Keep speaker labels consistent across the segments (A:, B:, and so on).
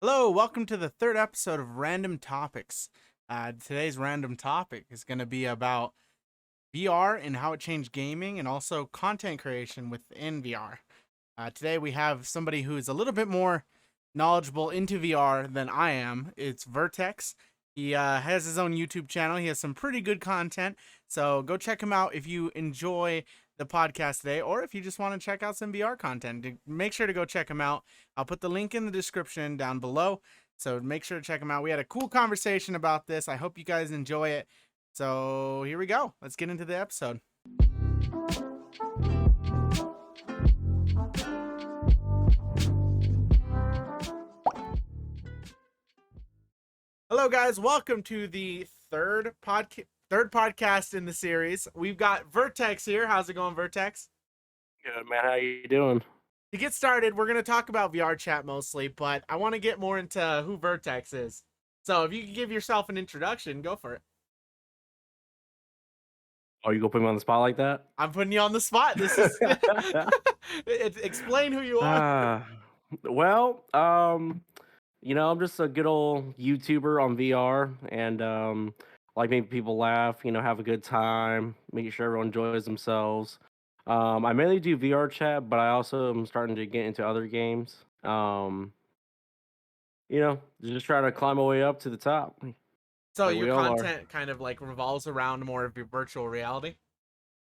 A: Hello, welcome to the third episode of Random Topics. Today's random topic is going to be about VR and how it changed gaming and also content creation within VR. Today we have somebody who is a little bit more knowledgeable into VR than I am. It's Vertexxx. He has his own YouTube channel. He has some pretty good content. So go check him out if you enjoy the podcast today, or if you just want to check out some VR content. Make sure to go check him out. I'll put the link in the description down below. So make sure to check him out. We had a cool conversation about this. I hope you guys enjoy it. So here we go. Let's get into the episode. Hello, guys. Welcome to the third podcast in the series. We've got Vertexxx here. How's it going, Vertexxx?
B: Good, man. How you doing?
A: To get started, we're going to talk about VR chat mostly, but I want to get more into who Vertexxx is. So if you could give yourself an introduction, go for it.
B: Oh, you gonna put me on the spot like that?
A: I'm putting you on the spot. This is explain who you are.
B: Well, I'm just a good old YouTuber on VR, and like making people laugh, have a good time, making sure everyone enjoys themselves. I mainly do VR chat, but I also am starting to get into other games. Just trying to climb my way up to the top.
A: So
B: Like
A: your
B: we all are.
A: content kind of like revolves around more of your virtual reality.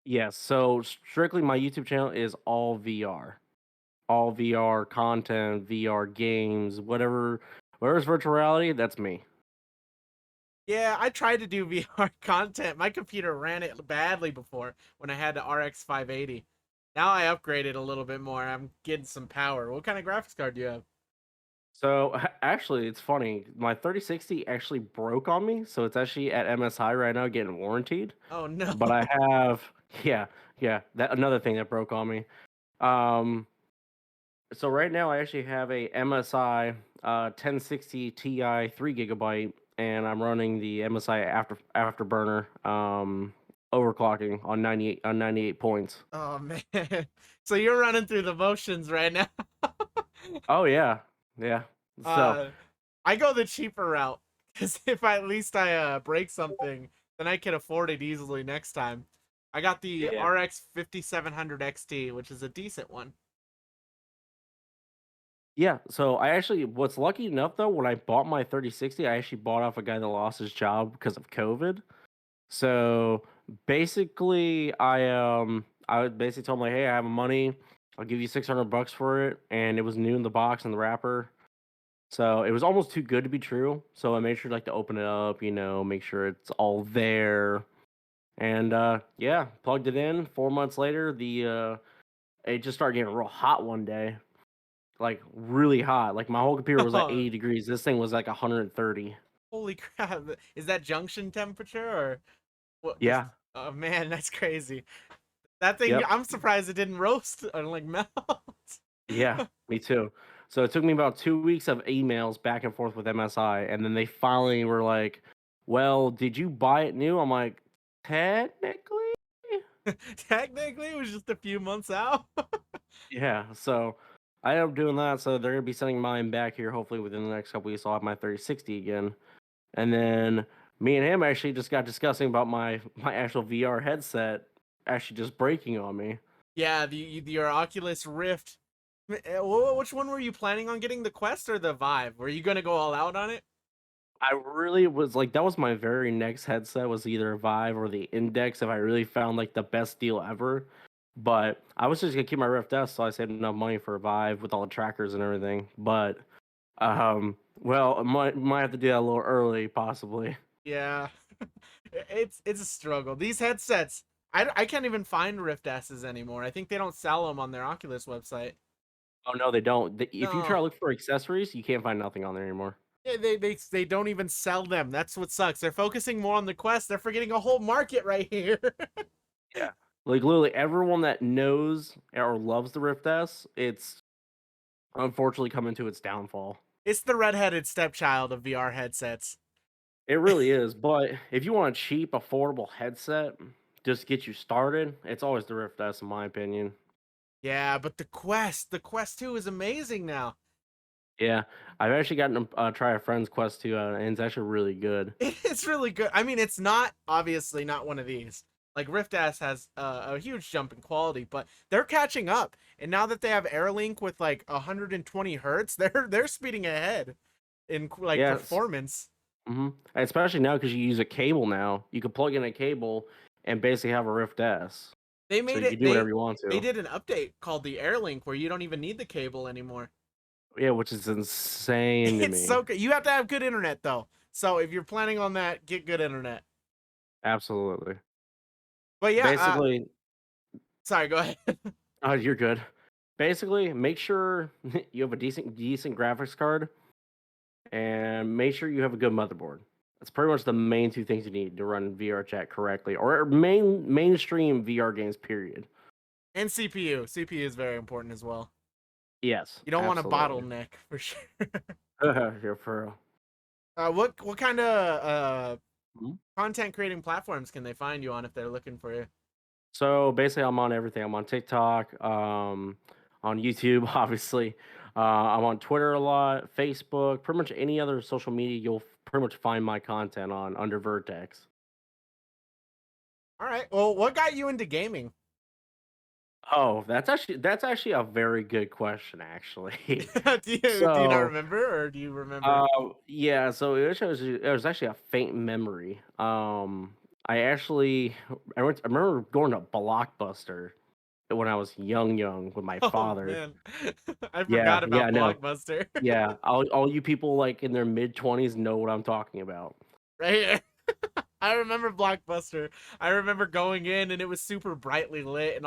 B: Yes, so strictly my YouTube channel is all VR. All VR content, VR games, whatever's virtual reality, that's me.
A: Yeah, I tried to do VR content. My computer ran it badly before when I had the RX 580. Now I upgraded a little bit more. I'm getting some power. What kind of graphics card do you have?
B: So actually, it's funny. My 3060 actually broke on me, so it's actually at MSI right now getting warranted.
A: Oh no.
B: But I have, yeah, that another thing that broke on me. Um, so right now I actually have a MSI 1060 Ti 3 GB, and I'm running the MSI Afterburner overclocking on 98 points.
A: Oh man. So you're running through the motions right now.
B: Oh yeah, yeah. So
A: uh I go the cheaper route because if at least I break something, then I can afford it easily next time. I got the
B: yeah.
A: RX 5700 XT, which is a decent one.
B: Yeah, so I actually what's lucky enough though, when I bought my 3060, I actually bought off a guy that lost his job because of COVID. So basically I would basically told him like, hey, I have money, I'll give you $600 for it, and it was new in the box and the wrapper. So it was almost too good to be true. So I made sure like to open it up, make sure it's all there. And yeah, plugged it in. 4 months later, the it just started getting real hot one day. Like, really hot, like, my whole computer was at
A: Oh,
B: 80 degrees, this thing was, like, 130.
A: holy crap. Is that junction temperature or what? Just,
B: Yeah,
A: oh man, that's crazy. That thing,
B: yep,
A: I'm surprised it didn't roast or like melt.
B: yeah, me too. So, it took me about 2 weeks of emails back and forth with MSI, and then they finally were like, "Well, did you buy it new?" I'm like, "Technically?"
A: Technically, it was just a few months out.
B: Yeah, so, I ended up doing that, so they're gonna be sending mine back here hopefully within the next couple weeks. I'll have my 3060 again, and then me and him actually just got discussing about my actual VR headset actually just breaking on me.
A: Yeah, your Oculus Rift. Which one were you planning on getting, the Quest or the Vive? Were you gonna go all out on it?
B: I really was like, that was my very next headset, was either Vive or the Index if I really found like the best deal ever. But I was just gonna keep my Rift S, so I saved enough money for a Vive with all the trackers and everything. But well, I might have to do that a little early, possibly.
A: Yeah, it's a struggle. These headsets, I can't even find Rift S's anymore. I think they don't sell them on their Oculus website.
B: Oh no, they don't. If you try
A: No,
B: to look for accessories, you can't find nothing on there anymore.
A: yeah, they don't even sell them. That's what sucks. They're focusing more on the Quest. They're forgetting a whole market right here.
B: Yeah. Like literally everyone that knows or loves the Rift S, it's unfortunately coming to its downfall.
A: It's the redheaded stepchild of VR headsets.
B: It really is, but if you want a cheap, affordable headset, just to get you started, it's always the Rift S, in my opinion.
A: Yeah, but the Quest 2 is amazing now.
B: Yeah, I've actually gotten to try a friend's Quest 2 out, and it's actually really good.
A: It's really good. I mean, it's not obviously not one of these. Like Rift S has a huge jump in quality, but they're catching up. And now that they have AirLink with like 120 hertz, they're speeding ahead in like
B: Yes,
A: performance.
B: especially now because you use a cable now. You can plug in a cable and basically have a Rift S,
A: They
B: so
A: made
B: you can
A: it.
B: do whatever
A: They
B: you want
A: they
B: to.
A: did an update called the AirLink where you don't even need the cable anymore.
B: Yeah, which is insane to
A: It's
B: me.
A: so good. You have to have good internet though. So if you're planning on that, get good internet.
B: Absolutely.
A: But yeah,
B: Basically,
A: sorry, go ahead.
B: you're good. Basically, make sure you have a decent graphics card, and make sure you have a good motherboard. That's pretty much the main two things you need to run VR chat correctly, or mainstream VR games. Period.
A: And CPU. CPU is very important as well.
B: Yes,
A: You don't want a
B: absolutely.
A: bottleneck for sure.
B: Yeah, for real.
A: What kind of
B: Mhm.
A: content creating platforms can they find you on if they're looking for you?
B: So basically, I'm on everything. I'm on TikTok, on YouTube, obviously. I'm on Twitter a lot, Facebook, pretty much any other social media. You'll pretty much find my content on under Vertexxx.
A: All right. Well, what got you into gaming?
B: Oh, that's actually a very good question, actually.
A: Do you not
B: So,
A: remember, or do you remember?
B: yeah, so it was actually a faint memory. I remember going to Blockbuster when I was young with my
A: Oh
B: father.
A: man, I
B: Yeah,
A: forgot
B: yeah,
A: about
B: I know.
A: Blockbuster.
B: Yeah, all you people like in their mid-20s know what I'm talking about.
A: Right here. I remember Blockbuster. I remember going in and it was super brightly lit and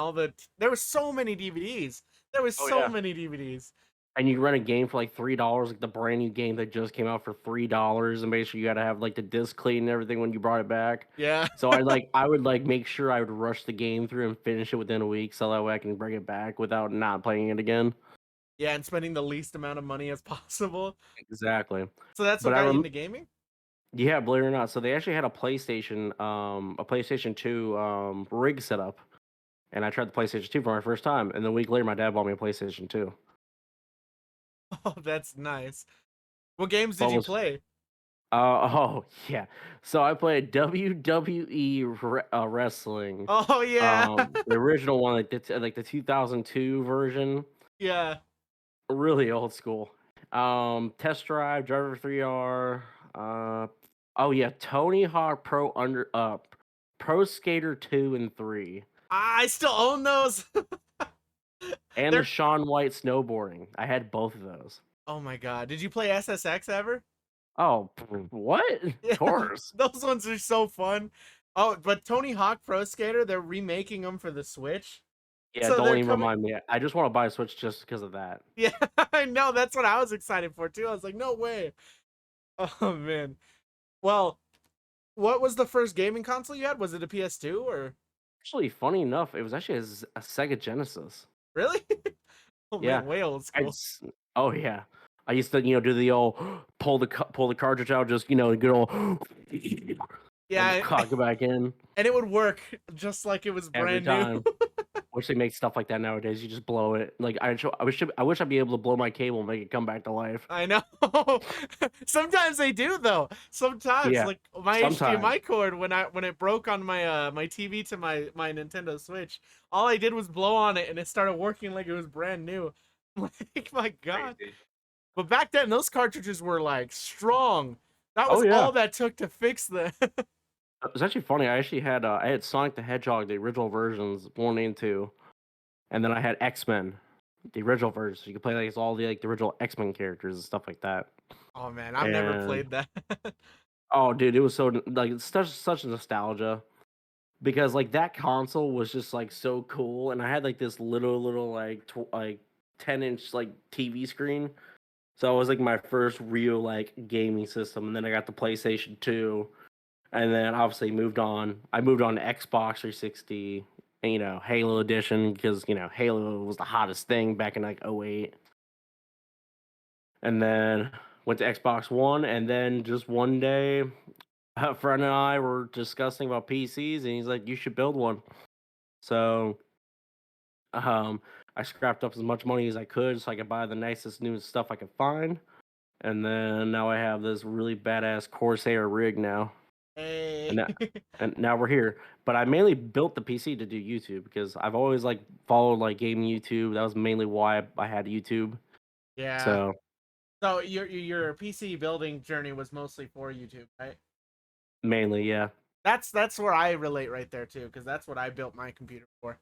A: there was so many DVDs. There was
B: Oh
A: so
B: yeah.
A: many DVDs.
B: And you rent a game for like $3, like the brand new game that just came out for $3, and make sure you gotta have like the disc clean and everything when you brought it back.
A: Yeah.
B: So I would like make sure I would rush the game through and finish it within a week so that way I can bring it back without not playing it again.
A: Yeah, and spending the least amount of money as possible.
B: Exactly.
A: So that's what
B: But I
A: got you
B: rem
A: into gaming?
B: yeah, believe it or not. So they actually had a PlayStation 2 rig set up, and I tried the PlayStation 2 for my first time, and then a week later my dad bought me a PlayStation 2.
A: Oh, that's nice. What games did
B: But
A: you
B: was
A: play?
B: oh yeah. So I played WWE wrestling.
A: Oh yeah.
B: The original one, like the 2002 version,
A: Yeah.
B: really old school. Test Drive, Driver 3R. Uh, oh yeah, Tony Hawk Pro Skater 2 and 3,
A: I still own those.
B: and the
A: They're
B: Shaun White snowboarding. I had both of those.
A: Oh my god. Did you play SSX ever?
B: Oh, what? Of
A: Yeah,
B: course.
A: those ones are so fun. Oh, but Tony Hawk Pro Skater, they're remaking them for the Switch.
B: Yeah,
A: So
B: don't
A: they're
B: even
A: coming.
B: remind me. I just want to buy a Switch just because of that.
A: Yeah, I know. That's what I was excited for too. I was like, no way. Oh man. Well, what was the first gaming console you had? Was it a PS2 or
B: Actually, funny enough, it was actually a Sega Genesis.
A: really? Oh
B: Yeah,
A: man, way old
B: I
A: school.
B: oh yeah, I used to do the old pull the cartridge out, just good old and
A: Yeah,
B: cock it back in
A: and it would work just like it was
B: every
A: brand new.
B: time. Wish they make stuff like that nowadays. You just blow it. Like I wish I'd be able to blow my cable and make it come back to life.
A: I know. Sometimes they do though. Sometimes
B: Yeah,
A: like my
B: sometimes.
A: HDMI cord when it broke on my TV to my Nintendo Switch, all I did was blow on it and it started working like it was brand new. Like my god.
B: Crazy.
A: But back then those cartridges were like strong. That
B: Oh
A: was
B: yeah,
A: all that took to fix them.
B: it was actually funny. I had Sonic the Hedgehog, the original versions, 1 and 2, and then I had X-Men, the original versions. You could play like all the original X-Men characters and stuff like that.
A: Oh man, I've never
B: And
A: played that.
B: oh, dude, it was so like it's such nostalgia because like that console was just like so cool, and I had like this little like 10-inch like TV screen. So it was like my first real like gaming system, and then I got the PlayStation 2, and then obviously moved on. I moved on to Xbox 360, and, Halo Edition because Halo was the hottest thing back in like '08, and then went to Xbox One, and then just one day a friend and I were discussing about PCs, and he's like, "You should build one." So, um, I scrapped up as much money as I could so I could buy the nicest newest stuff I could find. And then now I have this really badass Corsair rig now. And
A: Hey.
B: now, and now we're here. But I mainly built the PC to do YouTube because I've always like followed like gaming YouTube. That was mainly why I had YouTube.
A: Yeah.
B: So
A: So your PC building journey was mostly for YouTube, right?
B: mainly, yeah.
A: That's where I relate right there too, because that's what I built my computer for.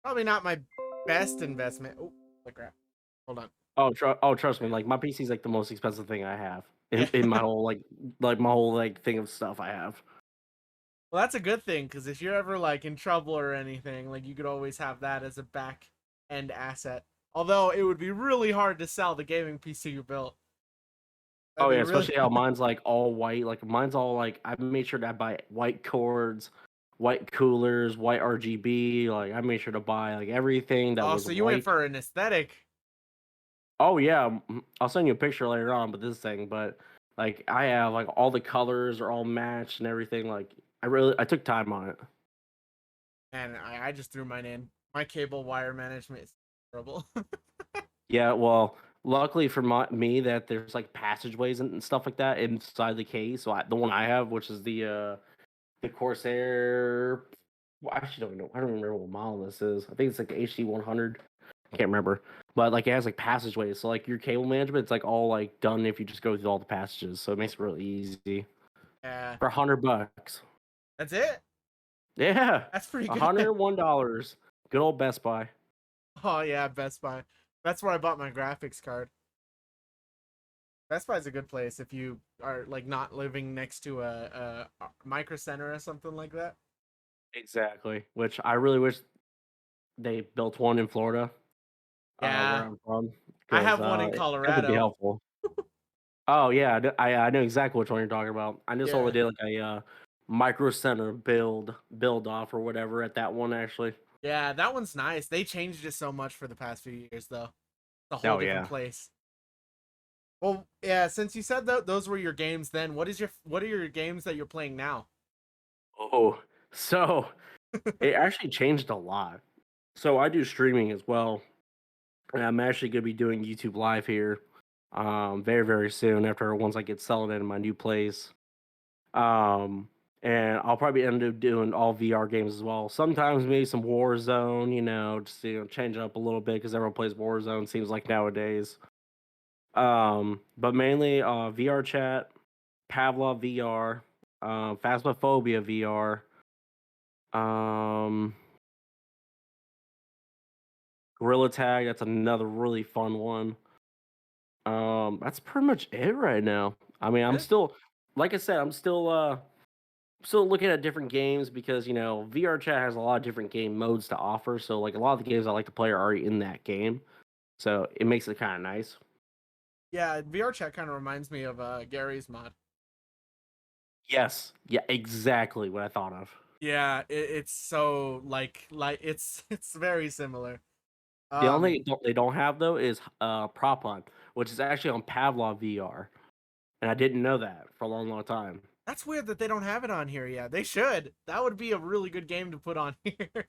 A: Probably not my best investment. Oh, the crap. Hold on.
B: Trust me, like my PC is like the most expensive thing I have
A: Yeah.
B: in my whole like my whole like thing of stuff I have.
A: Well, that's a good thing because if you're ever like in trouble or anything, like you could always have that as a back end asset. Although it would be really hard to sell the gaming PC you built. That'd
B: Oh
A: be
B: yeah,
A: really
B: especially how mine's like all white. Like mine's all like I made sure to buy white cords, white coolers, white RGB. Like I made sure to buy like everything that
A: Oh,
B: was
A: so you went
B: white.
A: for an aesthetic.
B: Oh yeah, I'll send you a picture later on. But this thing, but like I have like all the colors are all matched and everything. Like I took time on it.
A: And I just threw mine in. My cable wire management is terrible.
B: Yeah, well, luckily for me that there's like passageways and stuff like that inside the case. So the one I have, which is the Corsair. Well, I actually don't know. I don't remember what model this is. I think it's like the HD 100. I can't remember, but like it has like passageways. So like your cable management, it's like all like done if you just go through all the passages. So it makes it really easy
A: Yeah.
B: for $100.
A: That's it?
B: Yeah,
A: That's pretty good.
B: $101. Good old Best Buy.
A: Oh yeah, Best Buy. That's where I bought my graphics card. Best Buy's a good place if you are like not living next to a micro center or something like that.
B: Exactly. Which I really wish they built one in Florida, where
A: Yeah,
B: I'm from,
A: I
B: because
A: have one in
B: it would be
A: Colorado.
B: helpful. Oh yeah, I know exactly which one you're talking about. I just only
A: Yeah,
B: did like a micro center build off or whatever at that one actually.
A: yeah, that one's nice. They changed it so much for the past few years, though. It's a whole
B: Oh
A: different
B: yeah.
A: place. Well, yeah. Since you said that those were your games, then what are your games that you're playing now?
B: Oh, so it actually changed a lot. So I do streaming as well, and I'm actually gonna be doing YouTube Live here, very very soon after once I get settled in my new place. Um, and I'll probably end up doing all VR games as well. Sometimes maybe some Warzone, just change it up a little bit because everyone plays Warzone. Seems like nowadays. But mainly VR chat, Pavlov VR, Phasmophobia VR, um, Gorilla Tag. That's another really fun one. That's pretty much it right now. I mean, I'm
A: Really?
B: still, like I said, I'm still looking at different games because VR chat has a lot of different game modes to offer. So like a lot of the games I like to play are already in that game, so it makes it kind of nice.
A: Yeah, VR chat kind of reminds me of Gary's mod.
B: Yes, yeah, exactly what I thought of.
A: Yeah, it's so like it's very similar.
B: The only
A: Um,
B: they don't have though is Prop Hunt, which is actually on Pavlov VR, and I didn't know that for a long, long time.
A: that's weird that they don't have it on here yet. They should. That would be a really good game to put on here.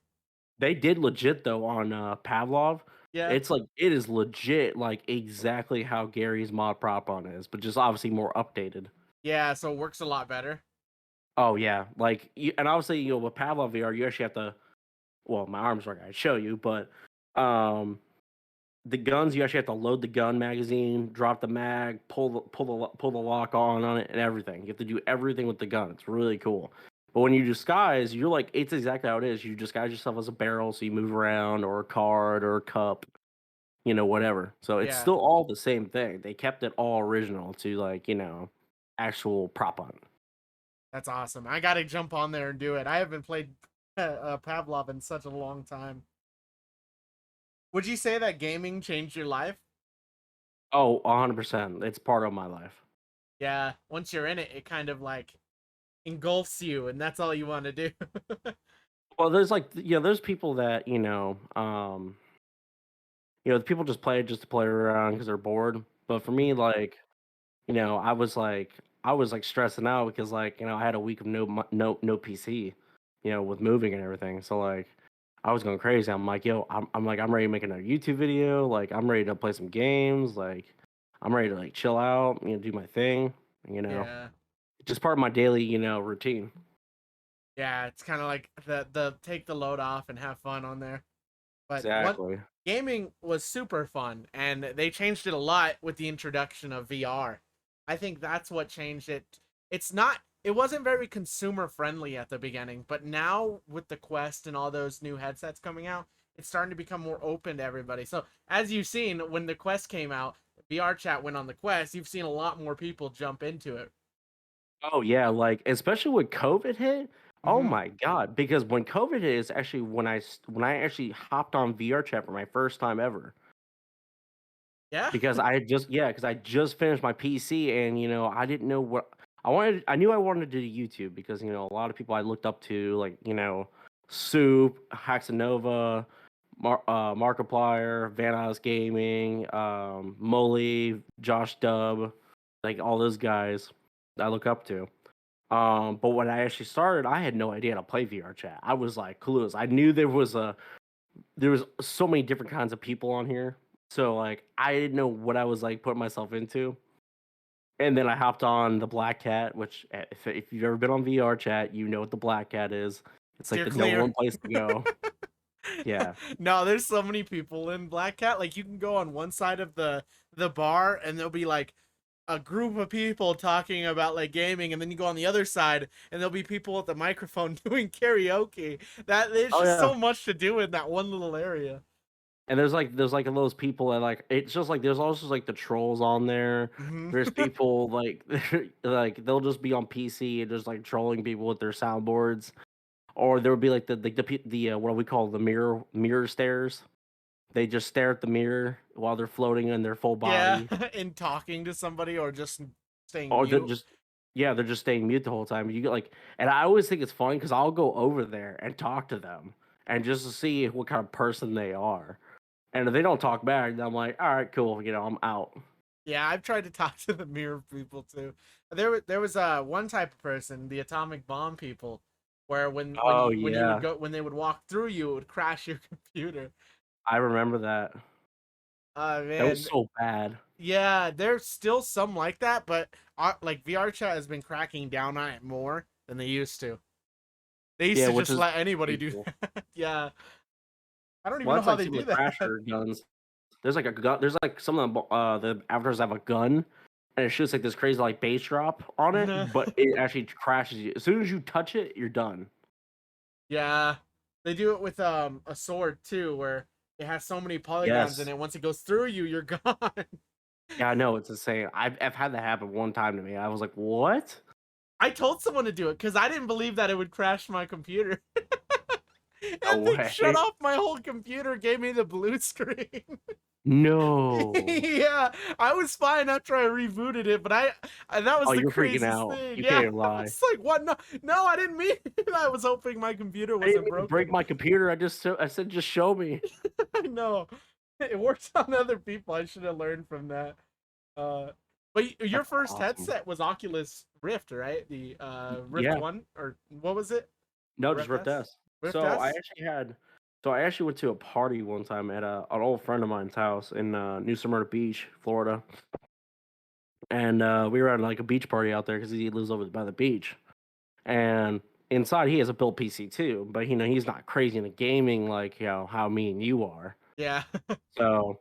B: They did legit though on Pavlov.
A: Yeah.
B: It's like it is legit, like exactly how Gary's mod Prop Hunt is, but just obviously more updated.
A: Yeah, so it works a lot better.
B: Oh yeah, like and obviously with Pavlov VR, you actually have to. Well, my arms are gonna show you, but um, the guns you actually have to load the gun magazine, drop the mag, pull the lock on it, and everything. You have to do everything with the gun. It's really cool. But when you disguise, you're like it's exactly how it is. You disguise yourself as a barrel, so you move around, or a card, or a cup, whatever. So it's
A: Yeah,
B: still all the same thing. They kept it all original to like actual prop on.
A: that's awesome. I gotta jump on there and do it. I haven't played Pavlov in such a long time. Would you say that gaming changed your life?
B: Oh, 100%. It's part of my life.
A: Yeah, once you're in it, it kind of like engulfs you, and that's all you want to do.
B: Well, there's like there's people that people just play it just to play around because they're bored. But for me, like I was like stressing out because like I had a week of no PC, with moving and everything. So like I was going crazy. I'm like, yo, I'm like, I'm ready to make another YouTube video. Like, I'm ready to play some games. Like, I'm ready to like chill out, do my thing. You know,
A: Yeah.
B: just part of my daily, routine.
A: Yeah, it's kind of like the take the load off and have fun on there. But what
B: Exactly.
A: gaming was super fun, and they changed it a lot with the introduction of VR. I think that's what changed it. It wasn't very consumer friendly at the beginning, but now with the Quest and all those new headsets coming out, it's starting to become more open to everybody. So as you've seen, when the Quest came out, VR chat went on the Quest. You've seen a lot more people jump into it.
B: Oh yeah, like especially when COVID hit. Oh
A: Mm-hmm.
B: my God! Because when COVID hit is actually when I actually hopped on VR chat for my first time ever.
A: Yeah.
B: Because because I just finished my PC and I didn't know what I wanted. I knew I wanted to do YouTube because a lot of people I looked up to like Soup, Haxanova, Markiplier, Van House Gaming, Molly, Josh Dub, like all those guys I look up to. But when I actually started, I had no idea how to play VR chat. I was like clueless. I knew there was so many different kinds of people on here. So like I didn't know what I was like putting myself into. And then I hopped on the Black Cat, which if you've ever been on VR chat, you know what the Black Cat is. It's like
A: Steer
B: the number
A: clear.
B: one place to go. Yeah.
A: No, there's so many people in Black Cat. Like you can go on one side of the bar and there'll be like a group of people talking about like gaming, and then you go on the other side and there'll be people with the microphone doing karaoke. That there's
B: Oh
A: just
B: yeah.
A: so much to do in that one little area.
B: And there's like those people that like it's just like there's also like the trolls on there.
A: Hmm.
B: There's people like like they'll just be on PC and just like trolling people with their soundboards. Or there would be like the what we call the mirror stares. They just stare at the mirror while they're floating in their full
A: Yeah,
B: body,
A: in talking to somebody or just staying
B: or they're
A: mute.
B: just yeah, they're just staying mute the whole time. You get like, and I always think it's funny because I'll go over there and talk to them and just to see what kind of person they are. And if they don't talk back, then I'm like, all right, cool, I'm out.
A: Yeah, I've tried to talk to the mirror people too. There was one type of person, the atomic bomb people, where
B: Oh
A: when you would
B: yeah,
A: go when they would walk through you, it would crash your computer.
B: I remember that. That was
A: Man,
B: so bad.
A: yeah, there's still some like that, but like VR chat has been cracking down on it more than they used to. They used
B: Yeah,
A: to
B: which
A: just
B: is
A: let anybody do
B: cool.
A: that. Yeah, I don't even
B: Well,
A: know
B: that's
A: how
B: like
A: they
B: some
A: do
B: of the
A: that.
B: crasher guns. There's like a gun. There's like some of the avatars have a gun, and it shoots like this crazy like bass drop on it, but it actually crashes you as soon as you touch it. You're done.
A: Yeah, they do it with a sword too, where it has so many polygons in
B: Yes.
A: it. Once it goes through you, you're gone.
B: Yeah, I know it's insane. I've had that happen one time to me. I was like, what?
A: I told someone to do it because I didn't believe that it would crash my computer.
B: No
A: And they shut
B: way.
A: off my whole computer, gave me the blue screen.
B: No.
A: Yeah, I was fine after I rebooted it, but that was
B: Oh,
A: the
B: you're freaking
A: craziest
B: out.
A: thing.
B: You
A: Yeah,
B: can't even
A: I
B: lie.
A: was like, what? No, no, I didn't mean it. I was hoping my computer
B: I didn't
A: wasn't
B: mean to break
A: broken.
B: my computer. I said just show me.
A: I know. It works on other people. I should have learned from that. Uh, but your
B: That's
A: first
B: awesome.
A: headset was Oculus Rift, right? The Rift
B: Yeah.
A: 1 or what was it?
B: No, just
A: Rift
B: ripped
A: S?
B: us.
A: Rift
B: So
A: S?
B: I actually went to a party one time at an old friend of mine's house in New Smyrna Beach, Florida, and we were at like a beach party out there because he lives over by the beach. And inside he has a built PC too, but he's not crazy into gaming like how me and you are.
A: Yeah.
B: So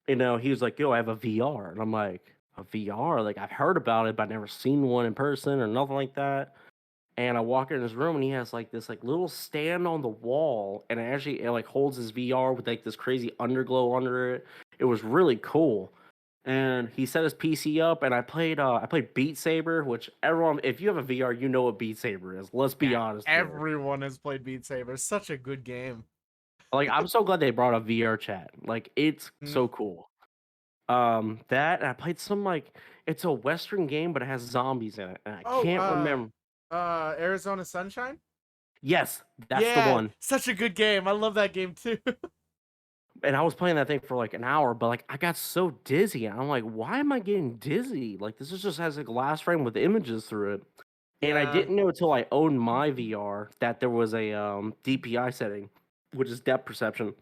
B: he was like, "Yo, I have a VR," and I'm like, "A VR? Like I've heard about it, but I've never seen one in person or nothing like that." And I walk in his room and he has like this like little stand on the wall, and it like holds his VR with like this crazy underglow under it. It was really cool. And he set his PC up, and I played Beat Saber, which everyone, if you have a VR, you know what Beat Saber is. Let's be
A: Yeah.
B: honest here.
A: Everyone has played Beat Saber. It's such a good game.
B: Like I'm so glad they brought a VR chat. Like it's
A: Mm.
B: so cool. That and I played some like it's a Western game, but it has zombies in it, and I
A: Oh,
B: can't remember.
A: Arizona Sunshine?
B: Yes, that's the
A: Yeah,
B: one.
A: such a good game. I love that game too.
B: And I was playing that thing for like an hour, but like I got so dizzy, and I'm like, why am I getting dizzy? Like this is just has a glass frame with images through it. And I
A: Yeah.
B: didn't know until I owned my VR that there was a DPI setting. which is depth perception.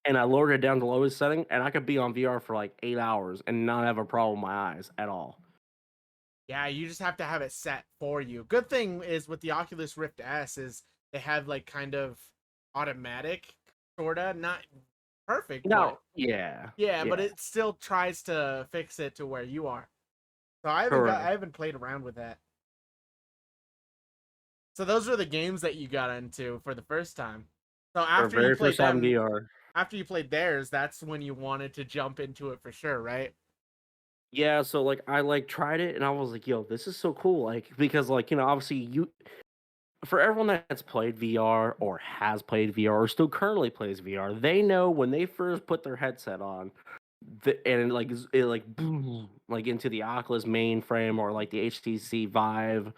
B: And I lowered it down to lowest setting, and I could be on VR for like 8 hours and not have a problem with my eyes at all.
A: Yeah, you just have to have it set for you. Good thing is with the Oculus Rift S is they have like kind of automatic, sorta, not perfect, but
B: No, yeah,
A: yeah, but
B: yeah,
A: it still tries to fix it to where you are. So I
B: correct.
A: haven't played around with that. So those were the games that you got into for the first time. So
B: For
A: after you
B: very
A: played
B: first time in
A: them,
B: VR.
A: after you played theirs, that's when you wanted to jump into it for sure, right?
B: Yeah, so like I like tried it and I was like, yo, this is so cool. Like because like, obviously you for everyone that's played VR or has played VR or still currently plays VR, they know when they first put their headset on, and like it like boom, like into the Oculus mainframe or like the HTC Vive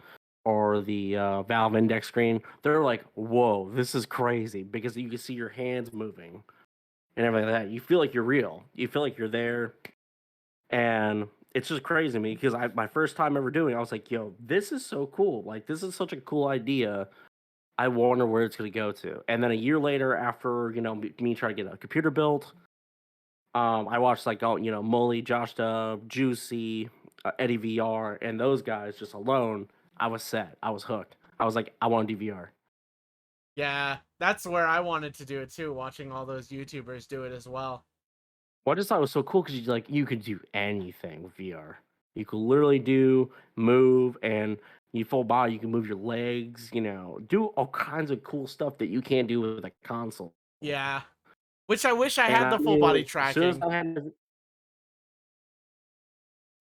B: or the Valve Index screen, they're like, "Whoa, this is crazy!" Because you can see your hands moving and everything like that. You feel like you're real. You feel like you're there, and it's just crazy to me because my first time ever doing it, I was like, "Yo, this is so cool! Like, this is such a cool idea." I wonder where it's going to go to. And then a year later, after me trying to get a computer built, I watched like Molly, Josh Dub, Juicy, Eddie VR, and those guys just alone. I was set. I was hooked. I was like, I want to do VR.
A: Yeah, that's where I wanted to do it too, watching all those YouTubers do it as well.
B: Well, I just thought it was so cool because you could do anything with VR. You could literally move, and you full body. You can move your legs. Do all kinds of cool stuff that you can't do with a console.
A: Yeah. Which I wish I
B: And
A: had
B: I
A: the full body
B: knew as soon as
A: tracking.
B: I had,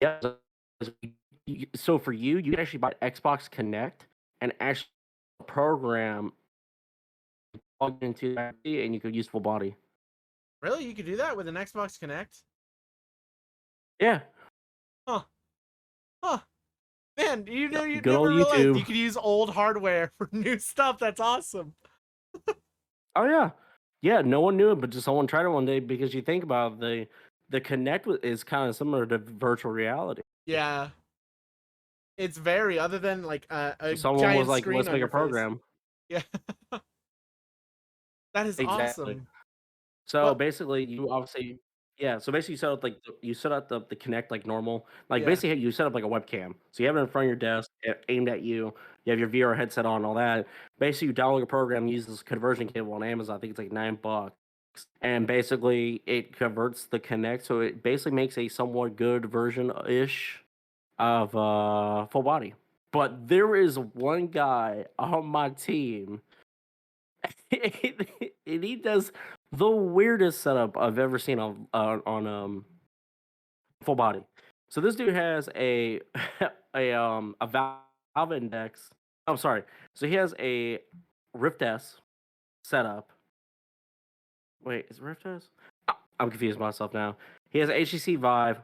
B: yeah. So for you can actually buy Xbox Connect and actually program plug into that, and you could use full body.
A: Really? You could do that with an Xbox Connect?
B: Yeah,
A: Huh. Huh. Man, you
B: good
A: never
B: old
A: realized you
B: YouTube.
A: could use old hardware for new stuff. That's awesome.
B: Oh yeah, yeah. No one knew it, but just someone tried it one day because you think about the Connect is kind of similar to virtual reality.
A: Yeah. It's very other than like a
B: Someone was
A: giant
B: like,
A: screen
B: "Let's
A: on
B: make a
A: your face.
B: program."
A: Yeah. That is
B: Exactly.
A: awesome.
B: So
A: Well,
B: basically, so basically, you set up the Connect like normal. Like
A: yeah.
B: basically, you set up like a webcam. So you have it in front of your desk, aimed at you. You have your VR headset on, all that. Basically, you download a program, use this conversion cable on Amazon. I think it's like $9, and basically it converts the Connect. So it basically makes a somewhat good version ish of full body. But there is one guy on my team and he does the weirdest setup I've ever seen on full body. So this dude has a a Valve Index. I'm sorry. So he has a Rift S setup. Wait, is it Rift S? I'm confused myself now. He has a HTC Vive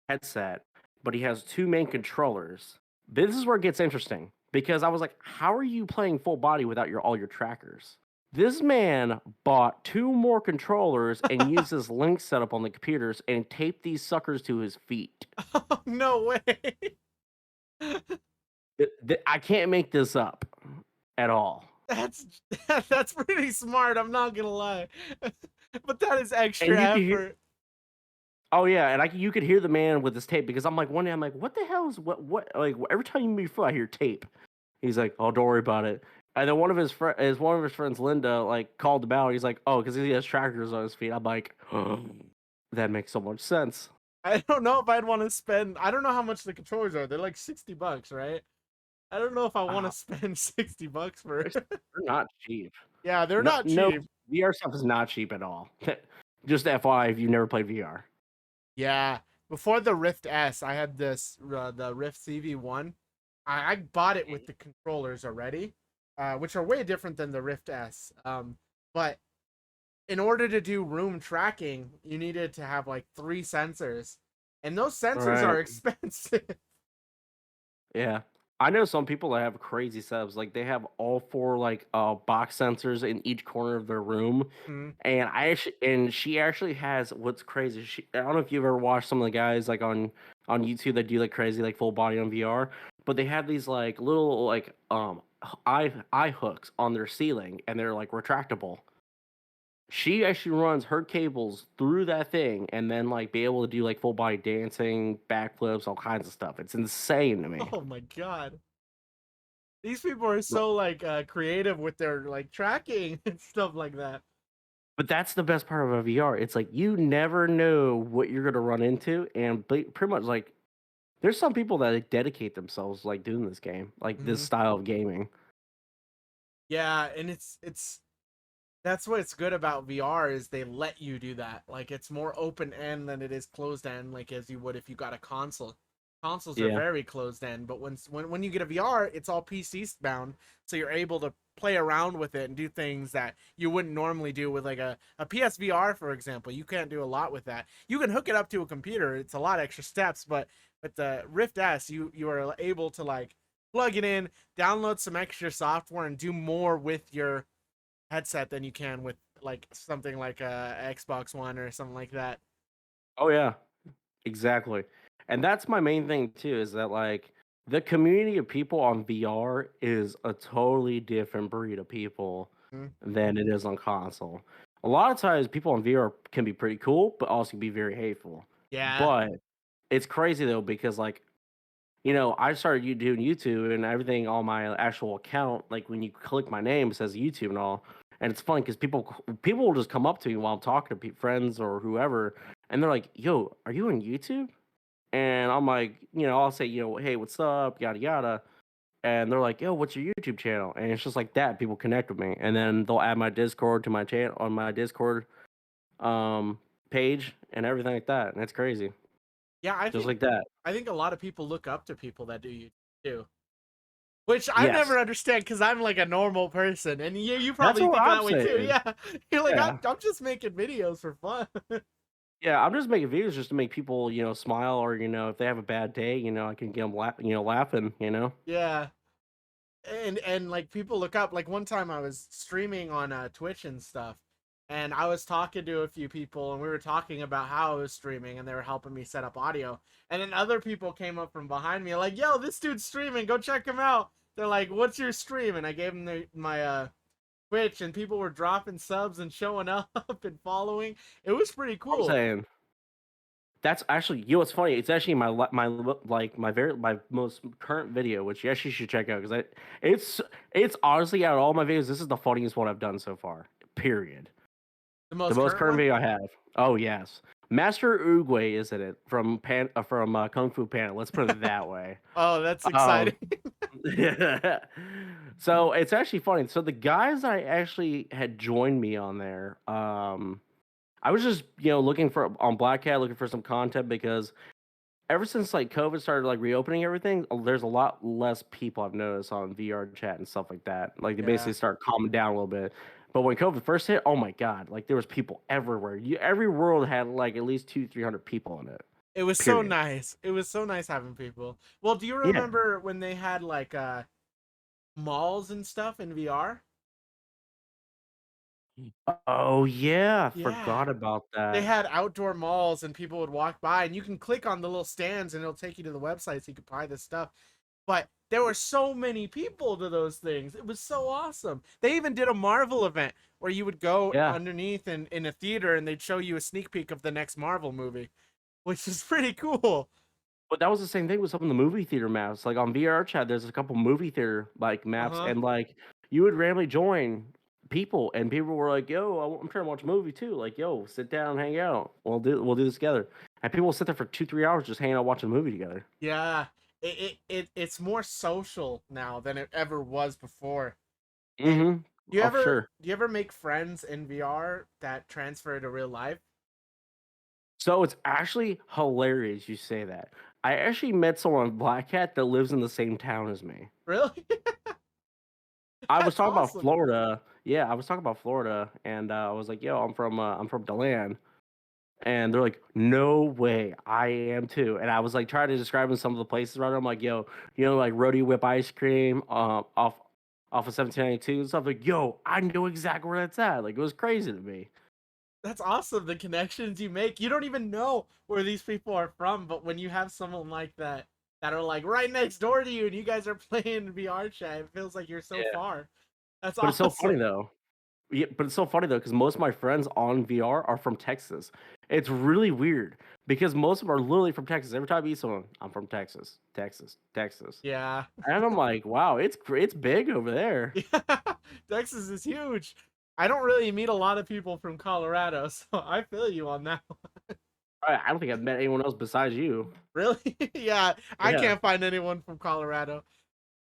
B: headset, but he has two main controllers. This is where it gets interesting because I was like, how are you playing full body without all your trackers? This man bought two more controllers and used this link setup on the computers and taped these suckers to his feet.
A: Oh, no way.
B: I can't make this up at all.
A: That's that's pretty smart, I'm not gonna lie. But that is extra
B: And you can hear,
A: effort.
B: oh yeah, and you could hear the man with his tape because I'm like one day I'm like, what the hell is what like every time you move your foot I hear tape. He's like, "Oh, don't worry about it." And then one of his friends, Linda, like called him out. He's like, "Oh, because he has trackers on his feet." I'm like, oh, "That makes so much sense."
A: I don't know if I'd want to spend. I don't know how much the controllers are. They're like $60, right? I don't know if I want to
B: Uh,
A: spend $60 for.
B: they're not cheap.
A: Yeah, they're
B: No,
A: not
B: no,
A: cheap.
B: VR stuff is not cheap at all. Just FYI, if you've never played VR.
A: Yeah, before the Rift S, I had this the Rift CV1. I bought it with the controllers already, which are way different than the Rift S. But in order to do room tracking, you needed to have like 3 sensors, and those
B: All
A: sensors
B: right.
A: are expensive.
B: Yeah. I know some people that have crazy setups. Like they have all four like box sensors in each corner of their room.
A: Mhm.
B: And she actually has what's crazy. I don't know if you've ever watched some of the guys like on YouTube that do like crazy like full body on VR, but they have these like little like eye hooks on their ceiling, and they're like retractable. She actually runs her cables through that thing and then like be able to do like full body dancing, backflips, all kinds of stuff. It's insane to me.
A: Oh my god. These people are so like creative with their like tracking and stuff like that.
B: But that's the best part of a VR. It's like you never know what you're gonna run into, and pretty much like there's some people that like, dedicate themselves like doing this game, like this
A: Hmm.
B: style of gaming.
A: Yeah, and it's that's what's good about VR is they let you do that. Like it's more open end than it is closed end, like as you would if you got a console. Consoles are
B: Yeah,
A: very closed end, but when you get a VR, it's all PC bound, so you're able to play around with it and do things that you wouldn't normally do with like a PSVR, for example. You can't do a lot with that. You can hook it up to a computer, it's a lot extra steps, but the Rift S, you are able to like plug it in, download some extra software, and do more with your headset than you can with like something like a Xbox One or something like that.
B: oh yeah, exactly. And that's my main thing too, is that like the community of people on VR is a totally different breed of people
A: Mhm.
B: than it is on console. A lot of times people on VR can be pretty cool, but also can be very hateful.
A: Yeah.
B: But it's crazy though, because like, I started doing YouTube and everything on my actual account. Like when you click my name, it says YouTube and all. And it's funny because people will just come up to me while I'm talking to friends or whoever, and they're like, "Yo, are you on YouTube?" And I'm like, I'll say, "Hey, what's up?" Yada yada. And they're like, "Yo, what's your YouTube channel?" And it's just like that. People connect with me, and then they'll add my Discord to my channel on my Discord um page and everything like that. And it's crazy,
A: Yeah,
B: just like that.
A: I think a lot of people look up to people that do YouTube too, which I
B: Yes,
A: never understand because I'm like a normal person, and you
B: that's
A: probably
B: what
A: think
B: I'm
A: that way too.
B: saying.
A: Yeah, you're like
B: Yeah.
A: I'm just making videos for fun.
B: Yeah, I'm just making videos just to make people, smile, or if they have a bad day, I can get them laughing.
A: Yeah, and like people look up. Like one time I was streaming on Twitch and stuff, and I was talking to a few people, and we were talking about how I was streaming, and they were helping me set up audio. And then other people came up from behind me, like, "Yo, this dude's streaming. Go check him out." They're like, "What's your stream?" And I gave them my Twitch, and people were dropping subs and showing up and following. It was pretty
B: I'm
A: cool.
B: saying that's actually, what's funny? It's actually my most current video, which you actually should check out because it's it's honestly out of all my videos, this is the funniest one I've done so far. Period.
A: The
B: The
A: most
B: most
A: current
B: current
A: one.
B: video I have. Oh yes, Master Uruguay is in it from Kung Fu Panda. Let's put it that way.
A: Oh, that's exciting.
B: Um, so it's actually funny. So the guys I actually had joined me on there, I was just looking for on Black Cat, looking for some content because ever since like COVID started like reopening everything, there's a lot less people I've noticed on VR chat and stuff like that. Like they
A: Yeah.
B: basically start calming down a little bit. But when COVID first hit, oh my god, like there was people everywhere. Every world had like at least 300 people in it.
A: It was so
B: Period.
A: nice. It was so nice having people. Well, do you
B: Yeah.
A: remember when they had like malls and stuff in VR?
B: Oh yeah,
A: Yeah.
B: forgot about
A: They
B: that.
A: had outdoor malls and people would walk by and you can click on the little stands and it'll take you to the website so you can buy this stuff. But there were so many people to those things. It was so awesome. They even did a Marvel event where you would go
B: Yeah.
A: underneath in a theater and they'd show you a sneak peek of the next Marvel movie, which is pretty cool.
B: But that was the same thing with some of the movie theater maps. Like on VR chat, there's a couple movie theater like maps,
A: Uh-huh.
B: and like you would randomly join people, and people were like, "Yo, I'm trying to watch a movie too." Like, "Yo, sit down, hang out. We'll do this together." And people will sit there for 2-3 hours just hanging out watching a movie together.
A: Yeah. It's more social now than it ever was before. And
B: Mm-hmm. Oh, for sure.
A: do you ever make friends in VR that transfer to real life?
B: So it's actually hilarious you say that. I actually met someone on Black Hat that lives in the same town as me.
A: Really?
B: I was
A: That's
B: talking about
A: awesome.
B: Florida. Yeah, I was talking about Florida, and I was like, "Yo, I'm from Deland." And they're like, "No way, I am too." And I was like trying to describe in some of the places around. I'm like, "Yo, like Rodeo Whip ice cream, off of 1792 and stuff." Like, "Yo, I know exactly where that's at." Like, it was crazy to me.
A: That's awesome. The connections you make. You don't even know where these people are from, but when you have someone like that that are like right next door to you, and you guys are playing VR chat. It feels like you're so
B: Yeah.
A: far. That's
B: But it's so funny
A: awesome.
B: though. Yeah, but it's so funny though because most of my friends on VR are from Texas. It's really weird because most of them are literally from Texas. Every time I meet someone, I'm from Texas, Texas, Texas,
A: Yeah.
B: and I'm like, wow, it's big over there.
A: Yeah. Texas is huge. I don't really meet a lot of people from Colorado, so I feel you on that.
B: I don't think I've met anyone else besides you.
A: Really? Yeah, I
B: Yeah.
A: can't find anyone from Colorado.